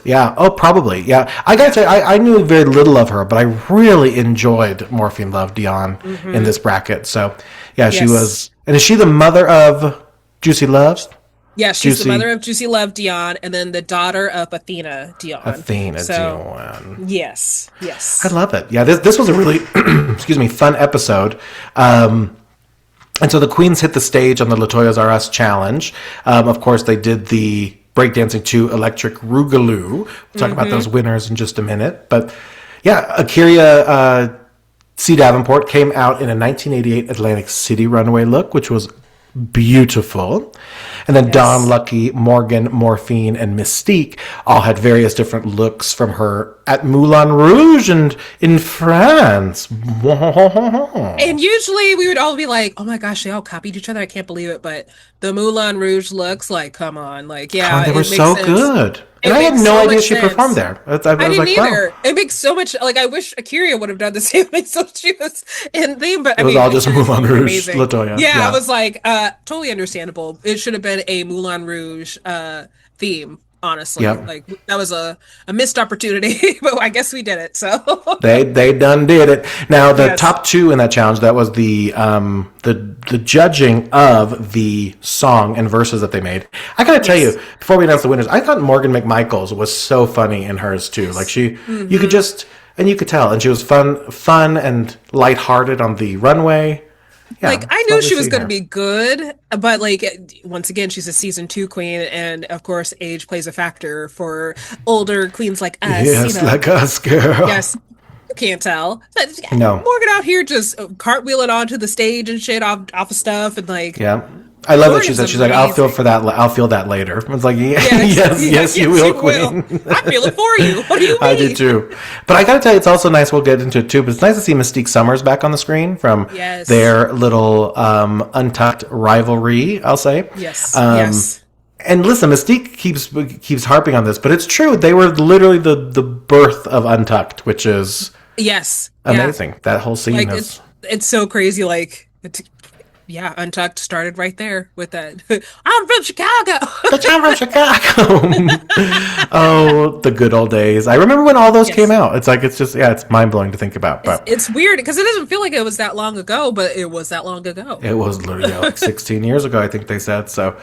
Yeah. Oh, probably. Yeah. I gotta say, I knew very little of her, but I really enjoyed Morphine Love Dion in this bracket. So, she was. And is she the mother of Juicy Loves? Yeah, she's the mother of Juicy Love Dion, and then the daughter of Athena Dion. Dion. Yes. I love it. Yeah. This was a really, fun episode. And so the queens hit the stage on the LaToya's Are Us challenge. Of course, they did the Breakdancing to Electric Rugaloo. We'll talk about those winners in just a minute. But Akira C. Davenport came out in a 1988 Atlantic City runway look, which was beautiful. And then Dawn, Lucky, Morgan, Morphine, and Mystique all had various different looks from her at Moulin Rouge and in France. And usually we would all be like, oh my gosh, they all copied each other. I can't believe it. But the Moulin Rouge looks, like, come on. Like, they were so good. And I had no idea she performed there. I didn't either. Wow. It makes so much, like, I wish Akira would have done the same thing so she was in theme, but it was all just Moulin Rouge, LaToya. Yeah, I was like, totally understandable. It should have been a Moulin Rouge theme, honestly. Yep. Like, that was a missed opportunity, but I guess we did it, so. They done did it. Now, the top 2 in that challenge, that was the judging of the song and verses that they made. I gotta tell you, before we announce the winners, I thought Morgan McMichaels was so funny in hers too. Like you could just, and you could tell, and she was fun and lighthearted on the runway. Yeah, like, I knew she was going to be good, but like, once again, she's a season 2 queen, and of course, age plays a factor for older queens like us. Yes, like us, girl. Yes. Can't tell. No. Morgan out here just cartwheeling onto the stage and shit off of stuff and like. Yeah. I love that she said, she's like, I'll feel that later. It's like, yes, you will, Queen. I feel it for you. What do you mean? I do too. But I gotta tell you, it's also nice, we'll get into it too, but it's nice to see Mystique Summers back on the screen from their little untucked rivalry, I'll say. Yes. And listen, Mystique keeps harping on this, but it's true. They were literally the birth of Untucked, which is amazing. Yeah. That whole scene is... It's so crazy, like... Untucked started right there with that. I'm from Chicago. Oh, the good old days. I remember when all those came out. It's like, it's mind-blowing to think about. But it's weird because it doesn't feel like it was that long ago, but it was that long ago. It was literally like 16 years ago, I think they said. So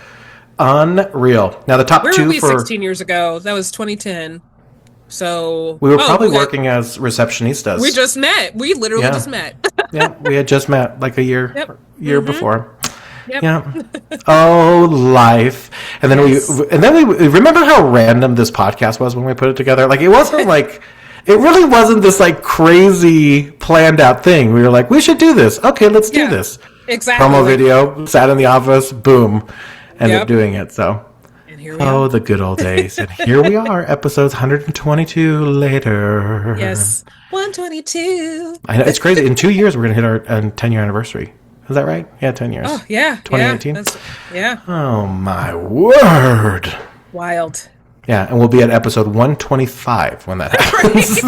unreal. Now the top Where two were we for 16 years ago? That was 2010. So we were probably working as receptionistas. We just met. We literally just met. Yeah, we had just met like a year before. Yep. Yeah. Oh, life. And then we remember how random this podcast was when we put it together. Like it wasn't like it really wasn't this like crazy planned out thing. We were like, we should do this. Okay, let's do this. Exactly. Promo video. Sat in the office. Boom. Ended up doing it. So. Oh, the good old days. And here we are, episodes 122 later. Yes. 122. I know, it's crazy. In 2 years, we're going to hit our 10-year anniversary. Is that right? Yeah, 10 years. Oh, yeah. 2018? Yeah. Oh, my word. Wild. Yeah, and we'll be at episode 125 when that happens.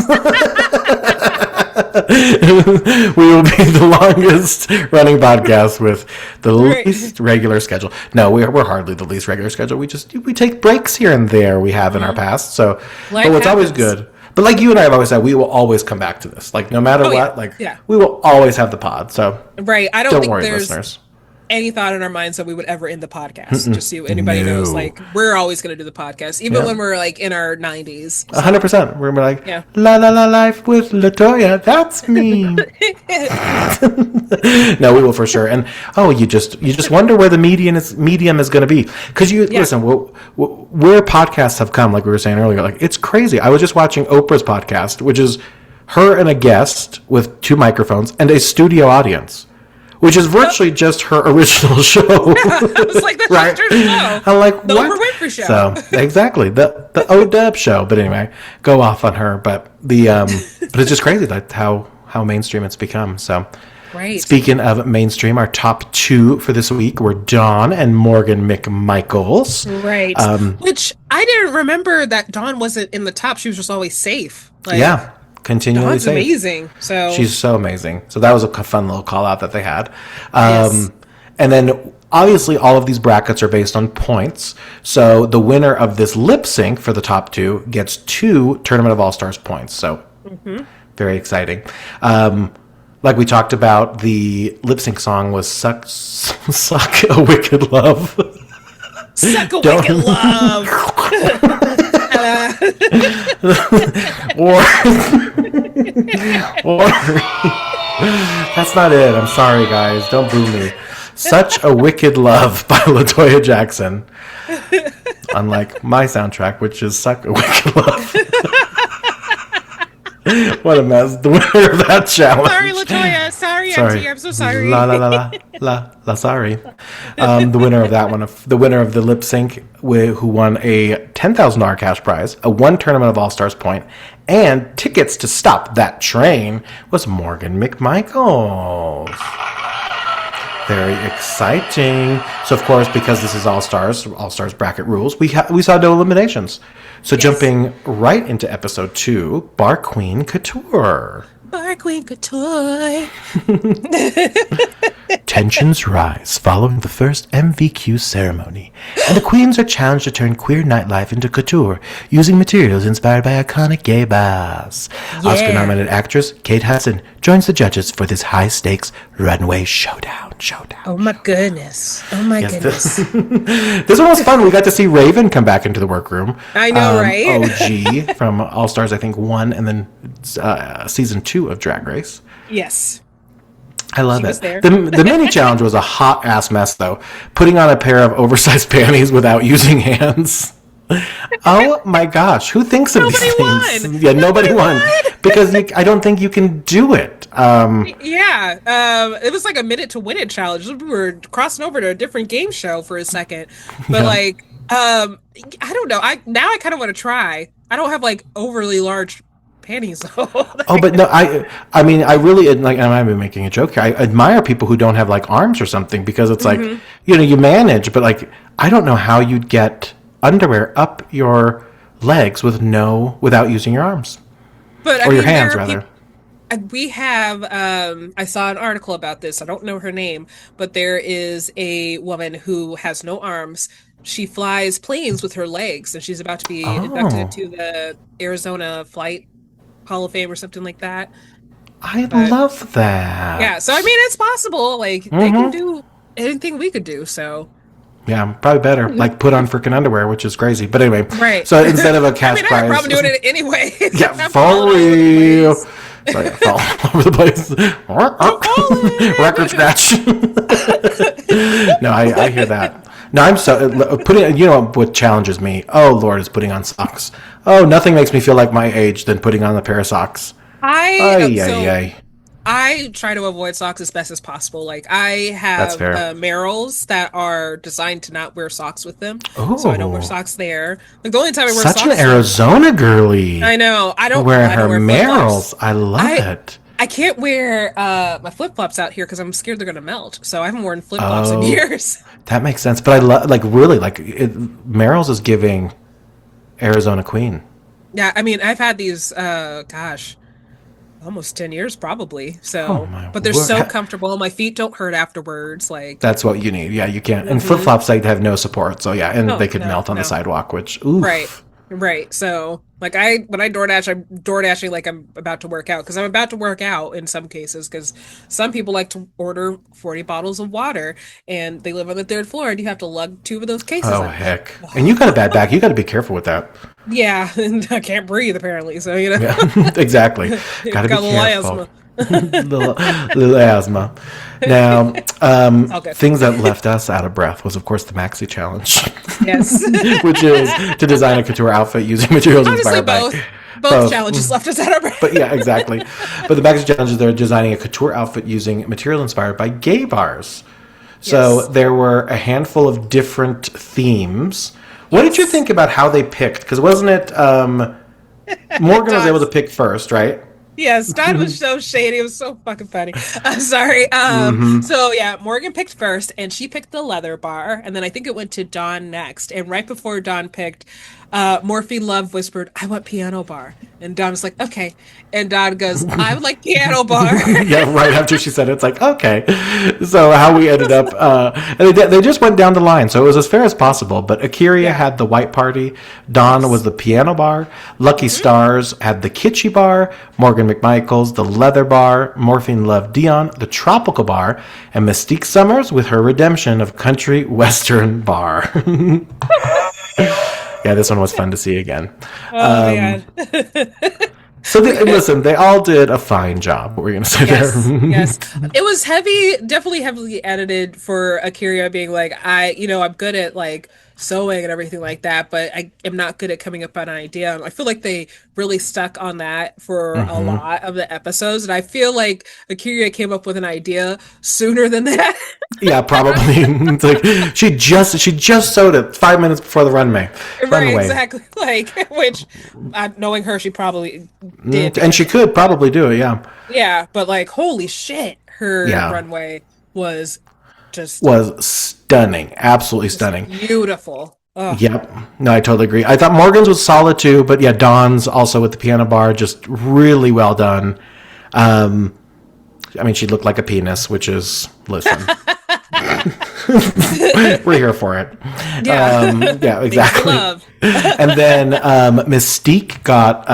We will be the longest running podcast with the least regular schedule. No, we're hardly the least regular schedule. We take breaks here and there we have in our past. So, but what's always good. But like you and I have always said, we will always come back to this. Like no matter what, we will always have the pod. So I don't think worry, there's listeners. Any thought in our minds that we would ever end the podcast. Just so anybody knows, like we're always going to do the podcast, even when we're like in our 90s. 100%. We're gonna be like, la la la, life with Latoya. That's me. No, we will for sure. And you just wonder where the medium is going to be because listen, where podcasts have come, like we were saying earlier, like it's crazy. I was just watching Oprah's podcast, which is her and a guest with 2 microphones and a studio audience. Which is virtually just her original show. It's like that's her show. I'm like, the what? Oprah Winfrey show. So exactly the ODub show. But anyway, go off on her. But but it's just crazy like how mainstream it's become. So speaking of mainstream, our top 2 for this week were Dawn and Morgan McMichaels. Right. Which I didn't remember that Dawn wasn't in the top. She was just always safe. Continually Dawn's safe. Amazing. So she's so amazing. So that was a fun little call out that they had. And then obviously all of these brackets are based on points. So the winner of this lip sync for the top 2 gets 2 Tournament of All-Stars points. So very exciting. Like we talked about, the lip sync song was Suck a Wicked Love. Suck a Wicked Love. or that's not it. I'm sorry, guys. Don't boo me. Such a Wicked Love by LaToya Jackson. Unlike my soundtrack, which is Suck a Wicked Love. What a mess. The winner of that challenge. Sorry, LaToya. Sorry, Auntie. I'm so sorry. Sorry. The winner of that one, the winner of the lip sync, who won a $10,000 cash prize, a 1 Tournament of All-Stars point, and tickets to Stop That Train, was Morgan McMichaels. Very exciting. So, of course, because this is All-Stars bracket rules, we saw no eliminations. So jumping right into episode 2, Bar Queen Couture. Bar Queen Couture. Tensions rise following the first MVQ ceremony, and the queens are challenged to turn queer nightlife into couture using materials inspired by iconic gay bars. Yeah. Oscar-nominated actress Kate Hudson joins the judges for this high-stakes runway showdown. Oh my goodness. Goodness. This one was fun. We got to see Raven come back into the workroom. I know, right? OG from All-Stars, I think, 1 and then season 2 of Drag Race. Yes. I love it. The mini challenge was a hot ass mess, though. Putting on a pair of oversized panties without using hands. Oh my gosh, who thinks of these things? Won. Yeah, nobody won because I don't think you can do it. It was like a minute to win it challenge. We were crossing over to a different game show for a second, but like, I don't know. I kind of want to try. I don't have like overly large panties though. Oh, but no, I mean, I really like. And I've been making a joke here. I admire people who don't have like arms or something because it's like, you manage, but like, I don't know how you'd get underwear up your legs without using your arms, or your hands rather. We have I saw an article about this. I don't know her name, but there is a woman who has no arms. She flies planes with her legs, and she's about to be inducted into the Arizona Flight Hall of Fame or something like that. I love that. Yeah, so I mean it's possible. Like they can do anything we could do, so yeah, probably better. Like put on freaking underwear, which is crazy. But anyway, right. So instead of a cash prize, I have a problem doing it anyway. Yeah, for real. Sorry, I fell all over the place. Record scratch. No, I hear that. No, I'm so putting. You know what challenges me? Oh Lord, is putting on socks. Oh, nothing makes me feel like my age than putting on a pair of socks. I try to avoid socks as best as possible. Like I have Merrells that are designed to not wear socks with them, so I don't wear socks there. Like the only time I wear socks. Such an Arizona girly. I know. I don't wear her Merrells. I love it. I can't wear my flip flops out here because I'm scared they're gonna melt. So I haven't worn flip flops in years. That makes sense. But I love, like, really, like Merrells is giving Arizona Queen. Yeah, I mean, I've had these. Almost 10 years probably. So, but they're so comfortable. My feet don't hurt afterwards. Like that's what you need. Yeah, you can't. And flip flops like have no support. So yeah, and they could melt on the sidewalk. Which right. So like when I DoorDash, I'm DoorDashing like I'm about to work out because I'm about to work out in some cases because some people like to order 40 bottles of water and they live on the 3rd floor and you have to lug 2 of those cases. Oh heck! And you got a bad back. You got to be careful with that. Yeah, and I can't breathe apparently. So Yeah, exactly. Got to be careful. little asthma. Now, things that left us out of breath was, of course, the Maxi Challenge. Yes, which is to design a couture outfit using materials inspired by. Both challenges left us out of breath. But yeah, exactly. But the Maxi Challenge is they're designing a couture outfit using material inspired by gay bars. So there were a handful of different themes. What did you think about how they picked? Because wasn't it Morgan was able to pick first, right? Yes, Don was so shady. It was so fucking funny. I'm sorry. So yeah, Morgan picked first, and she picked the leather bar, and then I think it went to Don next. And right before Don picked, Morphine Love whispered, "I want piano bar," and Don was like, "Okay," and Don goes, "I would like piano bar." Yeah, right after she said it, it's like, okay. So how we ended up, and they just went down the line, so it was as fair as possible. But Akiria had the white party, Don was the piano bar, Lucky Stars had the kitschy bar, Morgan McMichaels the leather bar, Morphine Love Dion the tropical bar, and Mystique Summers with her redemption of country western bar. Yeah, this one was fun to see again. Oh, man. So listen, they all did a fine job. What were you going to say there? Yes. It was definitely heavily edited for Akiria being like, I'm good at like sewing and everything like that, but I am not good at coming up with an idea. And I feel like they really stuck on that for a lot of the episodes. And I feel like Akiria came up with an idea sooner than that. Yeah, probably. It's like she just sewed it 5 minutes before the runway. Right, exactly. Like, which, knowing her, she probably did. And she could probably do it, yeah. Yeah, but like, holy shit, her runway was stunning. Absolutely stunning. Beautiful. Ugh. Yep. No, I totally agree. I thought Morgan's was solid too, but yeah, Dawn's also with the piano bar, just really well done. I mean, she looked like a penis, which is, listen. We're here for it. Yeah, yeah, exactly. And then Mystique got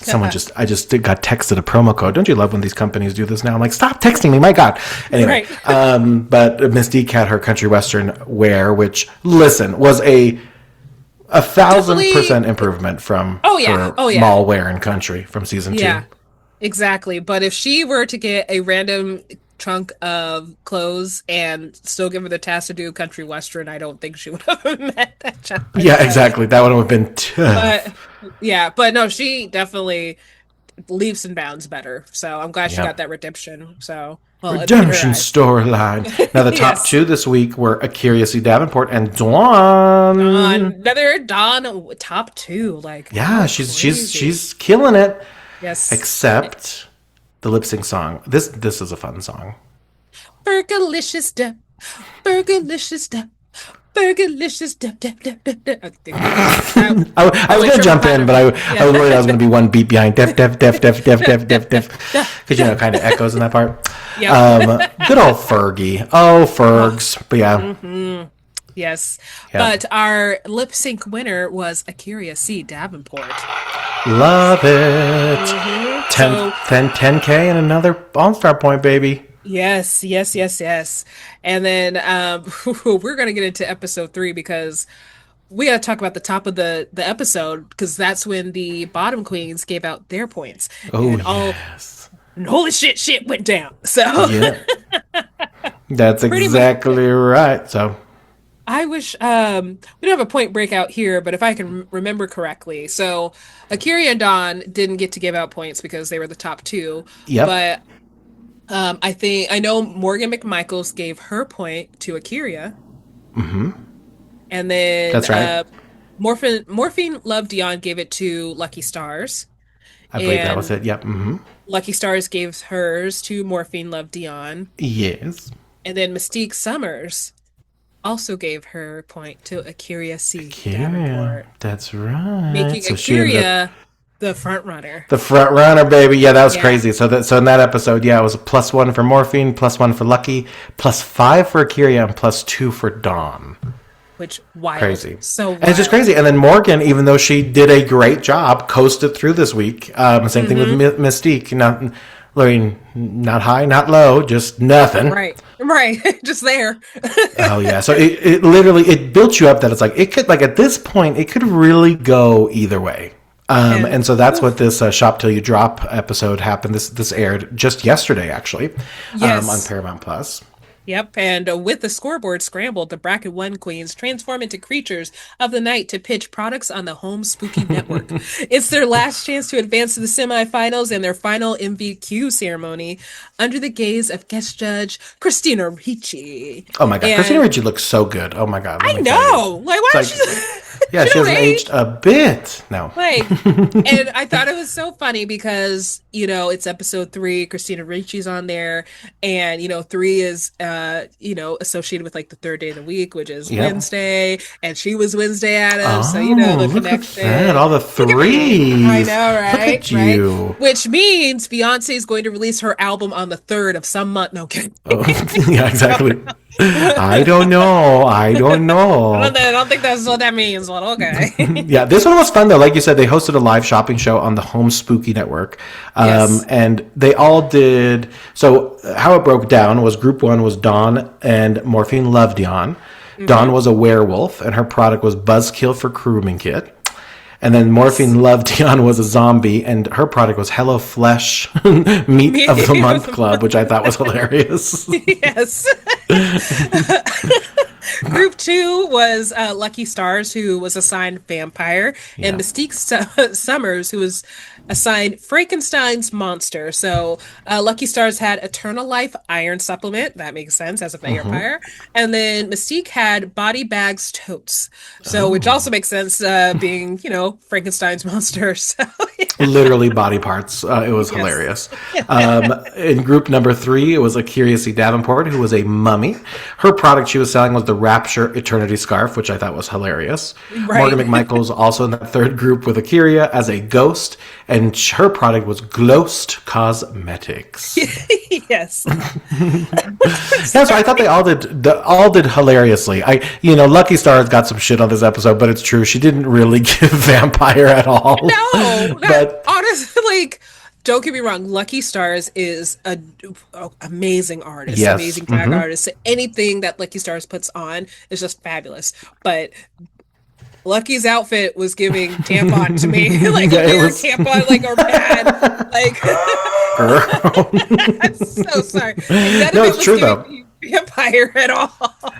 I just got texted a promo code. Don't you love when these companies do this now? I'm like, stop texting me, my God. Anyway, but Mystique had her country western wear, which, listen, was a 1,000% improvement from her mall wear in country from season 2. Yeah, exactly. But if she were to get a random trunk of clothes and still give her the task to do country western, I don't think she would have met that challenge. Yeah, exactly. That would have been tough. But no, she definitely leaps and bounds better. So I'm glad she got that redemption. So redemption storyline. Now the top two this week were Akira C. Davenport and Dawn. Another Dawn top two. Like she's killing it. Yes. Except the lip sync song. This is a fun song. Burgerlicious dip, burgerlicious dip. Burgerlicious. I was going to jump in, but I was worried I was going to be one beat behind. Def. Because, kind of echoes in that part. Yep. Good old Fergie. Oh, Fergs. But yeah. Mm-hmm. Yes. Yep. But our lip sync winner was Akira C. Davenport. Love it. Mm-hmm. 10K and another All-Star point, baby. Yes. And then we're going to get into episode 3 because we got to talk about the top of the episode because that's when the bottom queens gave out their points. Oh, yes. And holy shit went down. So yeah. That's exactly right. So I wish we don't have a point breakout here, but if I can remember correctly. So Akira and Dawn didn't get to give out points because they were the top 2. Yep. But I know Morgan McMichaels gave her point to Akira. Mm-hmm. And then that's right. Morphine Love Dion gave it to Lucky Stars. I believe that was it. Yep. Mm-hmm. Lucky Stars gave hers to Morphine Love Dion. Yes. And then Mystique Summers also gave her point to Akira C. Davenport. That's right. Making Akira the front runner. The front runner, baby. Yeah, that was crazy. So in that episode, it was a +1 for Morphine, +1 for Lucky, +5 for Akira, and +2 for Dawn. Which wild. Crazy. So wild. And it's just crazy. And then Morgan, even though she did a great job, coasted through this week. Same thing with Mystique. Not high, not low, just nothing. Right. Just there. Oh yeah. So it literally built you up that it's like it could at this point it could really go either way. And so that's what this Shop Till You Drop episode happened. This aired just yesterday, actually, on Paramount Plus. Yep, and with the scoreboard scrambled, the Bracket 1 queens transform into creatures of the night to pitch products on the home spooky network. It's their last chance to advance to the semifinals and their final MVQ ceremony under the gaze of guest judge Christina Ricci. Oh my God, Christina Ricci looks so good. Oh my God. I know. Like, why is she... Yeah, she hasn't aged a bit. No. And I thought it was so funny because, it's episode 3, Christina Ricci's on there, and, 3 is, associated with, the third day of the week, which is Wednesday, and she was Wednesday Addams, so, the connection. At all the 3s. I know, right? Look at you. Right? Which means Beyonce is going to release her album on the 3rd of some month. No kidding. Oh, yeah, exactly. I don't know. I don't think that's what that means, but okay. Yeah, this one was fun, though. Like you said, they hosted a live shopping show on the Home Spooky Network. And they all did... So how it broke down was Group 1 was Dawn and Morphine Love Dion. Mm-hmm. Dawn was a werewolf, and her product was Buzzkill for Grooming Kit. And then Morphine Love Dion was a zombie, and her product was Hello Flesh Meat of the Month Club, which I thought was hilarious. Yes. Group 2 was Lucky Stars, who was assigned Vampire, and Mystique Summers, who was assigned Frankenstein's Monster. So Lucky Stars had Eternal Life Iron Supplement. That makes sense as a vampire. And then Mystique had Body Bags Totes. So which also makes sense being, Frankenstein's Monster. So literally body parts. It was hilarious. In group number 3, it was Akira C. Davenport, who was a mummy. Her product she was selling was the Rapture Eternity Scarf, which I thought was hilarious. Right. Morgan McMichaels also in that third group with Akira as a ghost, and her product was Glost Cosmetics. Yes. So I thought they all did hilariously. Lucky Stars got some shit on this episode, but it's true. She didn't really give Vampire at all. No, but honestly, don't get me wrong. Lucky Stars is an amazing artist, amazing drag artist. Anything that Lucky Stars puts on is just fabulous. But Lucky's outfit was giving tampon to me, tampon, or pad, Girl. I'm so sorry. No, it's true though. Vampire at all.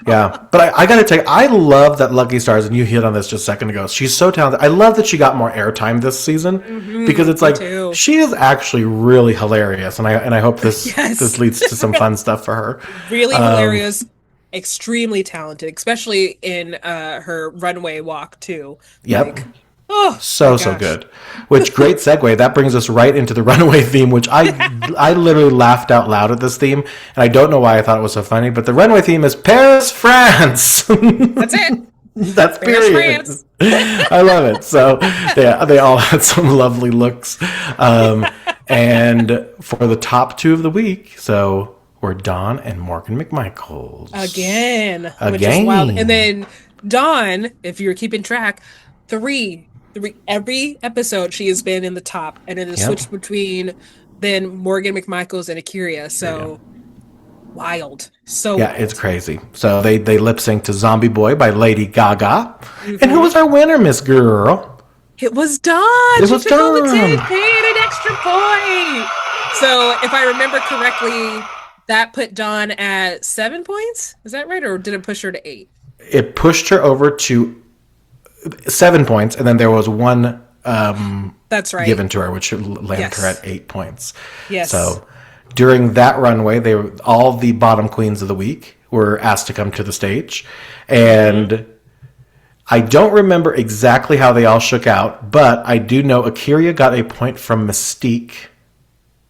Yeah, but I gotta tell you, I love that Lucky Stars, and you hit on this just a second ago. She's so talented. I love that she got more airtime this season because it's too. She is actually really hilarious, and I hope this Yes. this leads to some fun stuff for her. Really hilarious, extremely talented, especially in her runway walk too. Yep. Like, oh, So my gosh. good. Which great segue. That brings us right into the runaway theme, which I literally laughed out loud at this theme, and I don't know why I thought it was so funny. But the runway theme is Paris, France. That's it. That's Paris, period. France. I love it. So they all had some lovely looks, and for the top 2 of the week, so were Dawn and Morgan McMichaels Again, which is wild. And then Dawn, if you're keeping track, three every episode she has been in the top, and it is switched between then Morgan McMichaels and Akira. So wild. So yeah, wild. it's crazy. So they lip sync to Zombie Boy by Lady Gaga. And who was our winner, Miss Girl? It was Dawn. It She was took all the Dawn. 10, paid an extra point. So if I remember correctly, that put Dawn at 7 points. Is that right, or did it push her to 8? It pushed her over to 7 points, and then there was one That's right. given to her, which landed Yes. her at 8 points. Yes. So during that runway, all the bottom queens of the week were asked to come to the stage, and I don't remember exactly how they all shook out, but I do know Akira got a point from Mystique.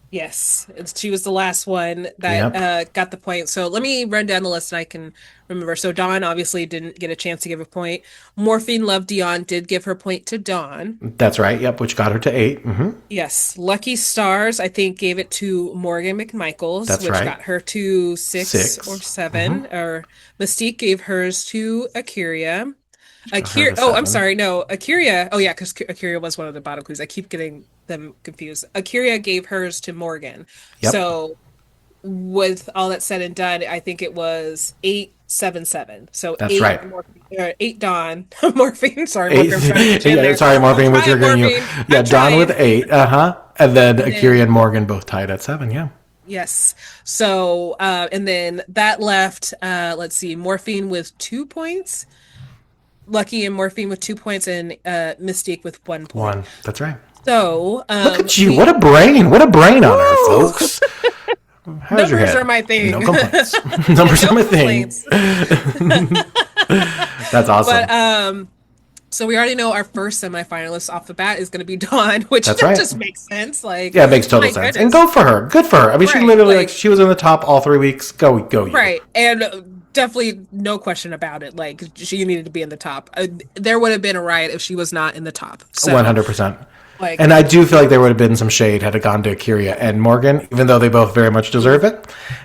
Yes, she was the last one that got the point. So let me run down the list and I can remember. So Dawn obviously didn't get a chance to give a point. Morphine Love Dion did give her point to Dawn. That's right. Yep, which got her to 8. Mm-hmm. Yes, Lucky Stars I think gave it to Morgan McMichaels, That's which right. got her to 6 or 7. Or Mystique gave hers to Akira. Akira. Oh, I'm 7. sorry. No, Akira. Oh, yeah, because Akira was one of the bottom clues. I keep getting them confused. Akira gave hers to Morgan. Yep. So, with all that said and done, I think it was 8-7-7. So That's 8 right. 8 Dawn, Morphine. Sorry, Eight. Morgan. I'm trying to get you in Yeah, there. sorry, Morphine, which Try you're it, going to. Morphine. Yeah, I'm Dawn trying. with 8. And then Akira and Morgan both tied at 7. Yeah. Yes. So, and then that left, let's see, Morphine with 2 points. Lucky and Morphine with 2 points, and Mystique with 1 point. 1. That's right. So Look at you! What a brain! What a brain on her, folks. How's your numbers head? are my thing. No complaints. Numbers are my thing. complaints. That's awesome. But so we already know our first semifinalist off the bat is going to be Dawn, which That's that right. just makes sense. Like, Yeah, it makes total my sense. goodness. And go for her. Good for her. I mean, she Right, literally, like- she was in the top all 3 weeks. Go you. Right, and definitely no question about it. Like, she needed to be in the top. There would have been a riot if she was not in the top. So, 100%. Like, And I do feel like there would have been some shade had it gone to Akira and Morgan, even though they both very much deserve it.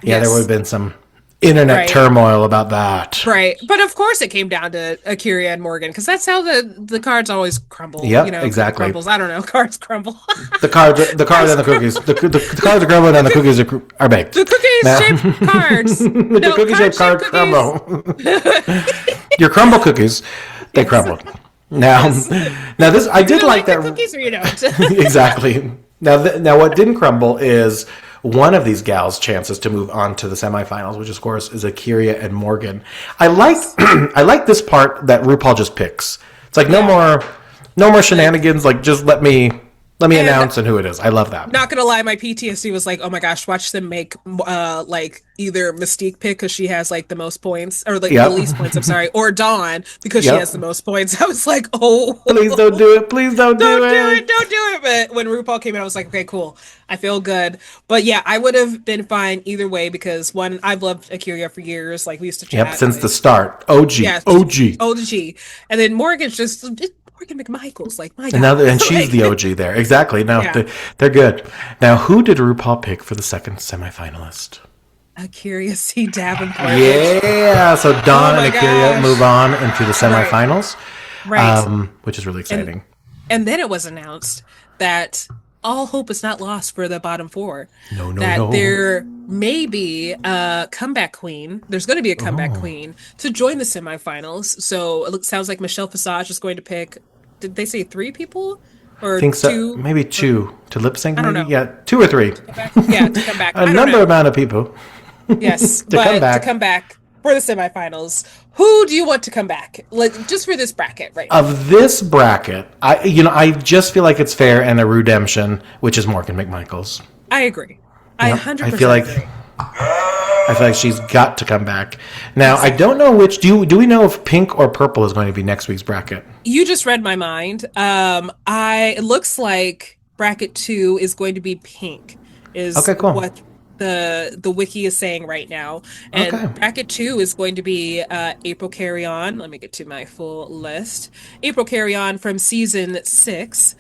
Yeah, Yes. there would have been some internet Right. turmoil about that. right, but of course it came down to Akira and Morgan because that's how the cards always crumble. Yep, you know, exactly. Crumbles. I don't know. Cards crumble. The cards and the cookies. The cards are crumbling and the cookies are baked. The cookies Now- shaped cards. The cookies shaped card crumble. Your crumble cookies, they crumble. Now this I did You like the that. cookies or you don't. Exactly. Now what didn't crumble is one of these gals' chances to move on to the semifinals, which of course is Akira and Morgan. I like this part that RuPaul just picks. It's like no more shenanigans. Like just let me announce and who it is. I love that. Not gonna lie, my PTSD was like, oh my gosh, watch them make like either Mystique pick because she has like the most points, or like Yep. the least points. I'm sorry, or Dawn because she Yep. has the most points. I was like, oh, Please don't do it. Please don't do it. don't do it. But when RuPaul came in, I was like, okay, cool. I feel good. But yeah, I would have been fine either way because one, I've loved Akira for years. Like we used to chat. Yep, since the start. OG. Yes. OG. OG. And then Morgan's just Morgan McMichaels. Like my God. And she's the OG there. Exactly. Now Yeah. they're good. Now, who did RuPaul pick for the second semifinalist? Akira C. Davenport. Yeah. So Dawn Oh my and Akira gosh. move on into the semifinals. Right. Which is really exciting. And then it was announced that all hope is not lost for the bottom 4. No. That there may be a comeback queen. There's going to be a comeback queen to join the semifinals. So it sounds like Michelle Visage is going to pick. Did they say 3 people? Or I think so. 2? Maybe 2 to lip sync. I don't Maybe know. Yeah, 2 or 3. Yeah, to come back. A number amount of people. Yes, to come back. to come back. for the semifinals, who do you want to come back? Like, just for this bracket, right? Of this bracket, I just feel like it's fair and a redemption, which is Morgan McMichaels. I agree. I 100% agree. I feel like she's got to come back. Now, I don't know which. Do we know if pink or purple is going to be next week's bracket? You just read my mind. It looks like bracket 2 is going to be pink. Okay, cool. What the wiki is saying right now. And bracket 2 is going to be April Carry On. Let me get to my full list. April Carry On from season 6.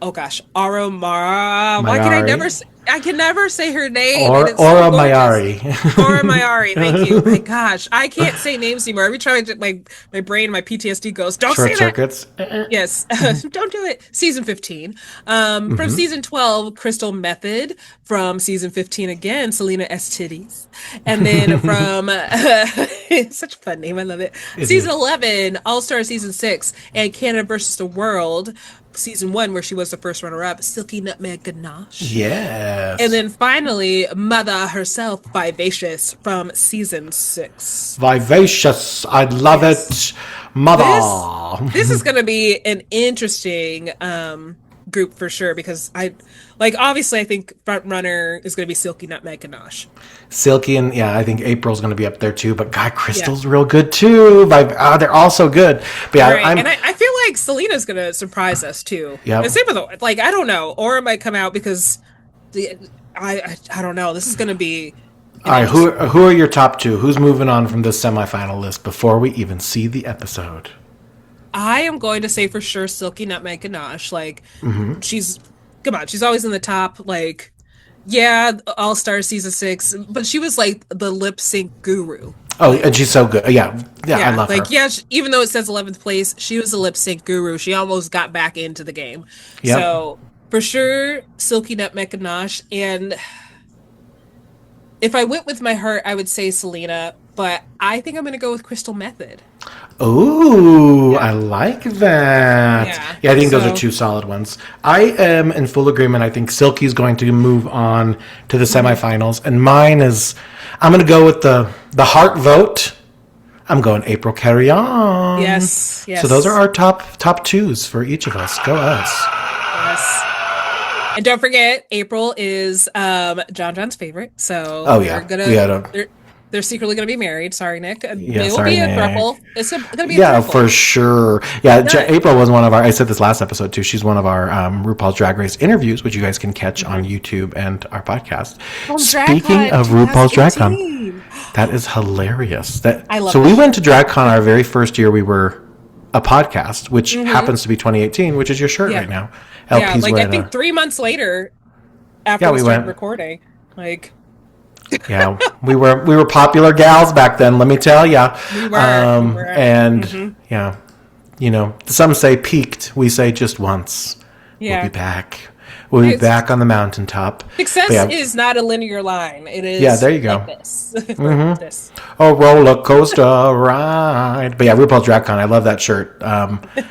Oh gosh, Aura Mara. Why can I never say her name. Aura Mayari. Aura Mayari, thank you. My gosh, I can't say names anymore. Every time my brain, my PTSD goes, don't Short say circuits. that. Yes, don't do it. Season 15. From season 12, Crystal Method. From season 15 again, Selena S. Titties. And then from, such a fun name, I love it. Season 11, All-Star Season 6, and Canada versus the World. Season 1, where she was the first runner-up, Silky Nutmeg Ganache. Yes. And then finally, Mother herself, Vivacious, from season 6. Vivacious. I love it. Mother. This is going to be an interesting group for sure, because obviously I think front runner is going to be Silky Nutmeg Ganache. Silky, and I think April's going to be up there too, but God, Crystal's real good too. They're all so good. But right. And I feel like Selena's going to surprise us too. Yeah. Same with, I don't know, Aura might come out because I don't know. This is going to be. All right, who are your top 2? Who's moving on from this semifinal list before we even see the episode? I am going to say for sure Silky Nutmeg Ganache. She's always in the top. All Star Season 6, but she was the lip sync guru. Oh, and she's so good. Yeah, I love her. Even though it says 11th place, she was a lip sync guru. She almost got back into the game. Yep. So for sure, Silky Nutmeg Ganache. And if I went with my heart, I would say Selena, but I think I'm going to go with Crystal Method. Ooh, I like that. Yeah, I think those are 2 solid ones. I am in full agreement. I think Silky's going to move on to the semifinals, and mine is, I'm going to go with the heart vote. I'm going April Carry On. Yes. So those are our top 2s for each of us. Go us. Yes. And don't forget, April is Jon Jon's favorite. So they're secretly going to be married. Sorry, Nick. It will be a throuple. It's going to be a throuple. For sure. Yeah, April was one of our, I said this last episode too, she's one of our RuPaul's Drag Race interviews, which you guys can catch on YouTube and our podcast. Speaking of RuPaul's DragCon, that is hilarious. I love it. We went to DragCon our very first year we were a podcast, which happens to be 2018, which is your shirt right now. LP's I think 3 months later after we started recording. Yeah, we were popular gals back then, let me tell ya. We were. And some say peaked, we say just once. We'll be back. We'll be back on the mountaintop. Success is not a linear line. It is. Yeah, there you go. Like this. This. A roller coaster ride. But RuPaul's DragCon, I love that shirt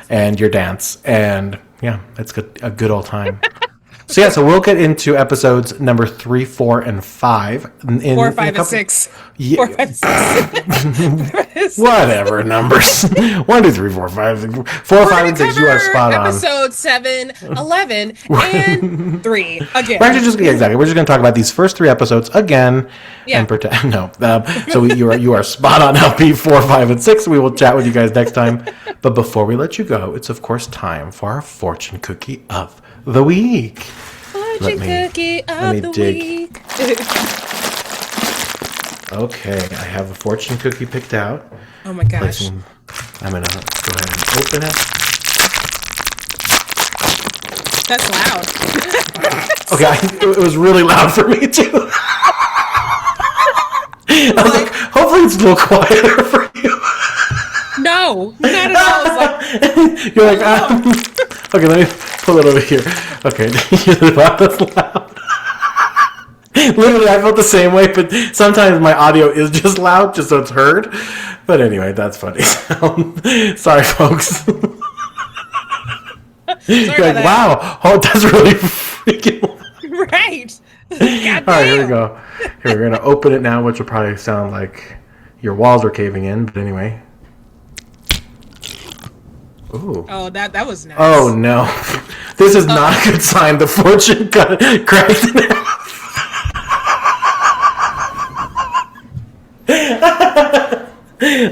and your dance, and it's a good old time. So we'll get into episodes number 3, 4, and 5. 4, 5, and 6. 4, 5, 6. Whatever numbers. 1, 2, 3, 4, 5, 6. 4, 5, and 6. You are spot on. Episode 7, 11, and 3 again. We're actually exactly. We're just going to talk about these first 3 episodes again and pretend. No. So you are spot on. LP 4, 5, and 6. We will chat with you guys next time. But before we let you go, it's of course time for our fortune cookie of the week. Fortune cookie of the week. Okay, I have a fortune cookie picked out. Oh my gosh. I'm going to go ahead and open it. That's loud. Okay, it was really loud for me too. I was like, hopefully it's a little quieter for you. No, not at all. You're like, okay, let me pull it over here. Okay, that's loud. Literally, I felt the same way, but sometimes my audio is just loud, just so it's heard. But anyway, that's funny. Sorry, folks. You're like, wow, that's really freaking loud. Right. All right, here we go. Here, we're going to open it now, which will probably sound like, Your walls are caving in, but anyway. Ooh. Oh, that was nice. Oh no. This is not a good sign. The fortune cracked in half.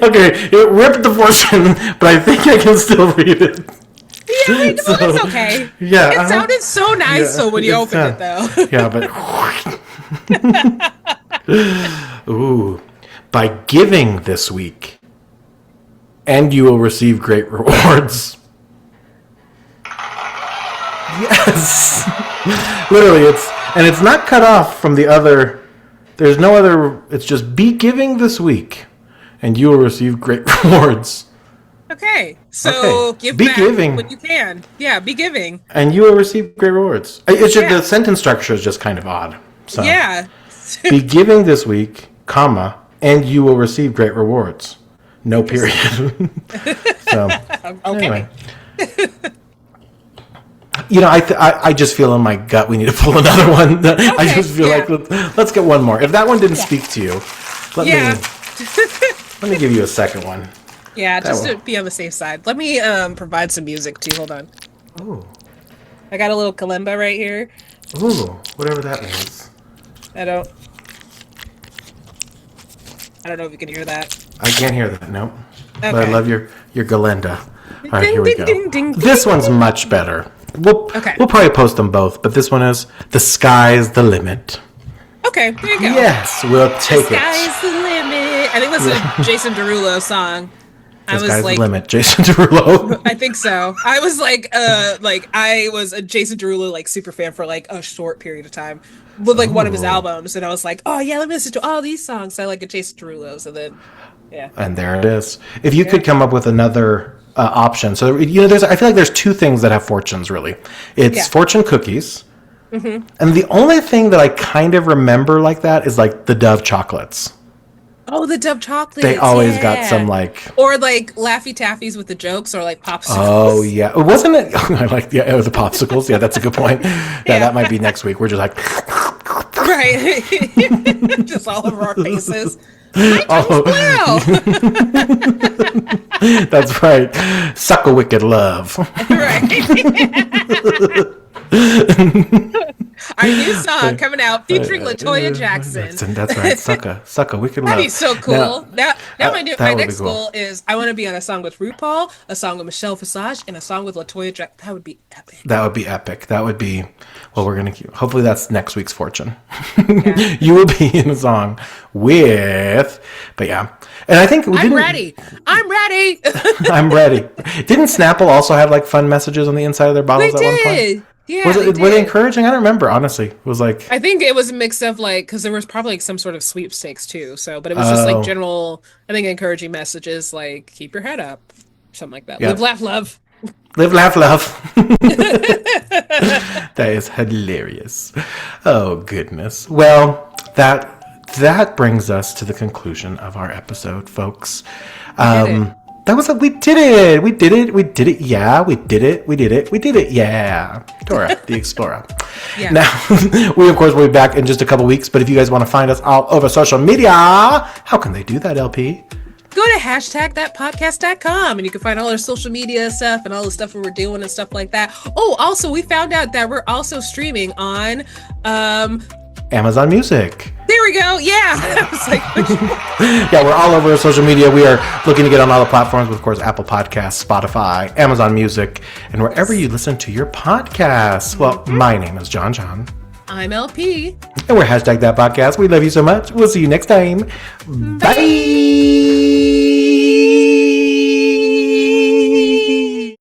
Okay, it ripped the fortune, but I think I can still read it. Yeah, it's okay. Yeah, it sounded so nice. So when you opened it, though. Yeah, but ooh, by giving this week, and you will receive great rewards. Yes, literally, it's not cut off from the other. There's no other. It's just be giving this week, and you will receive great rewards. Okay, so give be back giving what you can. Yeah, be giving, and you will receive great rewards. It's just the sentence structure is just kind of odd. So yeah, be giving this week, comma, and you will receive great rewards. No period. So anyway. You know, I just feel in my gut we need to pull another one. I just feel like let's get one more. If that one didn't speak to you, let me give you a second one. Yeah, just to be on the safe side. Let me provide some music too. Hold on. Oh. I got a little kalimba right here. Ooh, whatever that means. I don't know if you can hear that. I can't hear that. Nope. Okay. But I love your Galenda. All right, Ding, here we ding, go. ding, ding, This ding, one's ding. much better. We'll Okay. probably post them both, but this one is The Sky's the Limit. Okay, there you go. Yes, we'll take it. Sky's the limit. I think that's a Jason Derulo song. The Sky's the Limit, Jason Derulo. I think so. I was I was a Jason Derulo super fan for a short period of time with one of his albums, and I was like, oh yeah, let me listen to all these songs. I like a Jason Derulo, so then yeah. And there it is. If you could come up with another option, so I feel like there's two things that have fortunes really. It's fortune cookies, and the only thing that I kind of remember like that is the Dove chocolates. Oh, the Dove chocolates. They always got some or Laffy Taffies with the jokes or popsicles. Oh yeah, wasn't it? I it was the popsicles. Yeah, that's a good point. Yeah, that might be next week. We're just right, just all over our faces. Wow. That's right. Suck a wicked love. Right. Our new song coming out featuring LaToya Jackson. That's right. Suck a wicked love. That'd be so cool. Now my next cool. goal is I want to be on a song with RuPaul, a song with Michelle Visage, and a song with LaToya Jackson. That would be epic. That would be epic. That would be. Well, we're gonna. Hopefully, that's next week's fortune. Yeah. You will be in a song with. But yeah, and I think I'm ready. I'm ready. I'm ready. Didn't Snapple also have fun messages on the inside of their bottles at one point? Yeah, were they encouraging? I don't remember, honestly. It was I think it was a mix of because there was probably some sort of sweepstakes too. So, but it was just general, I think, encouraging messages keep your head up, something like that. Yeah. Live, laugh, love. Live, laugh, love. That is hilarious. Oh goodness. Well, that brings us to the conclusion of our episode, folks. That was we did it. We did it. Yeah, we did it. Yeah. Dora, the Explorer. Yeah. Now, we of course will be back in just a couple weeks, but if you guys want to find us all over social media, how can they do that, LP? Go to #thatpodcast.com and you can find all our social media stuff and all the stuff we're doing and stuff like that. Oh, also, we found out that we're also streaming on Amazon Music. There we go. Yeah. I was yeah, we're all over social media. We are looking to get on all the platforms, of course, Apple Podcasts, Spotify, Amazon Music, and wherever you listen to your podcasts. Well, my name is Jon Jon. I'm LP. And we're #thatpodcast. We love you so much. We'll see you next time. Bye.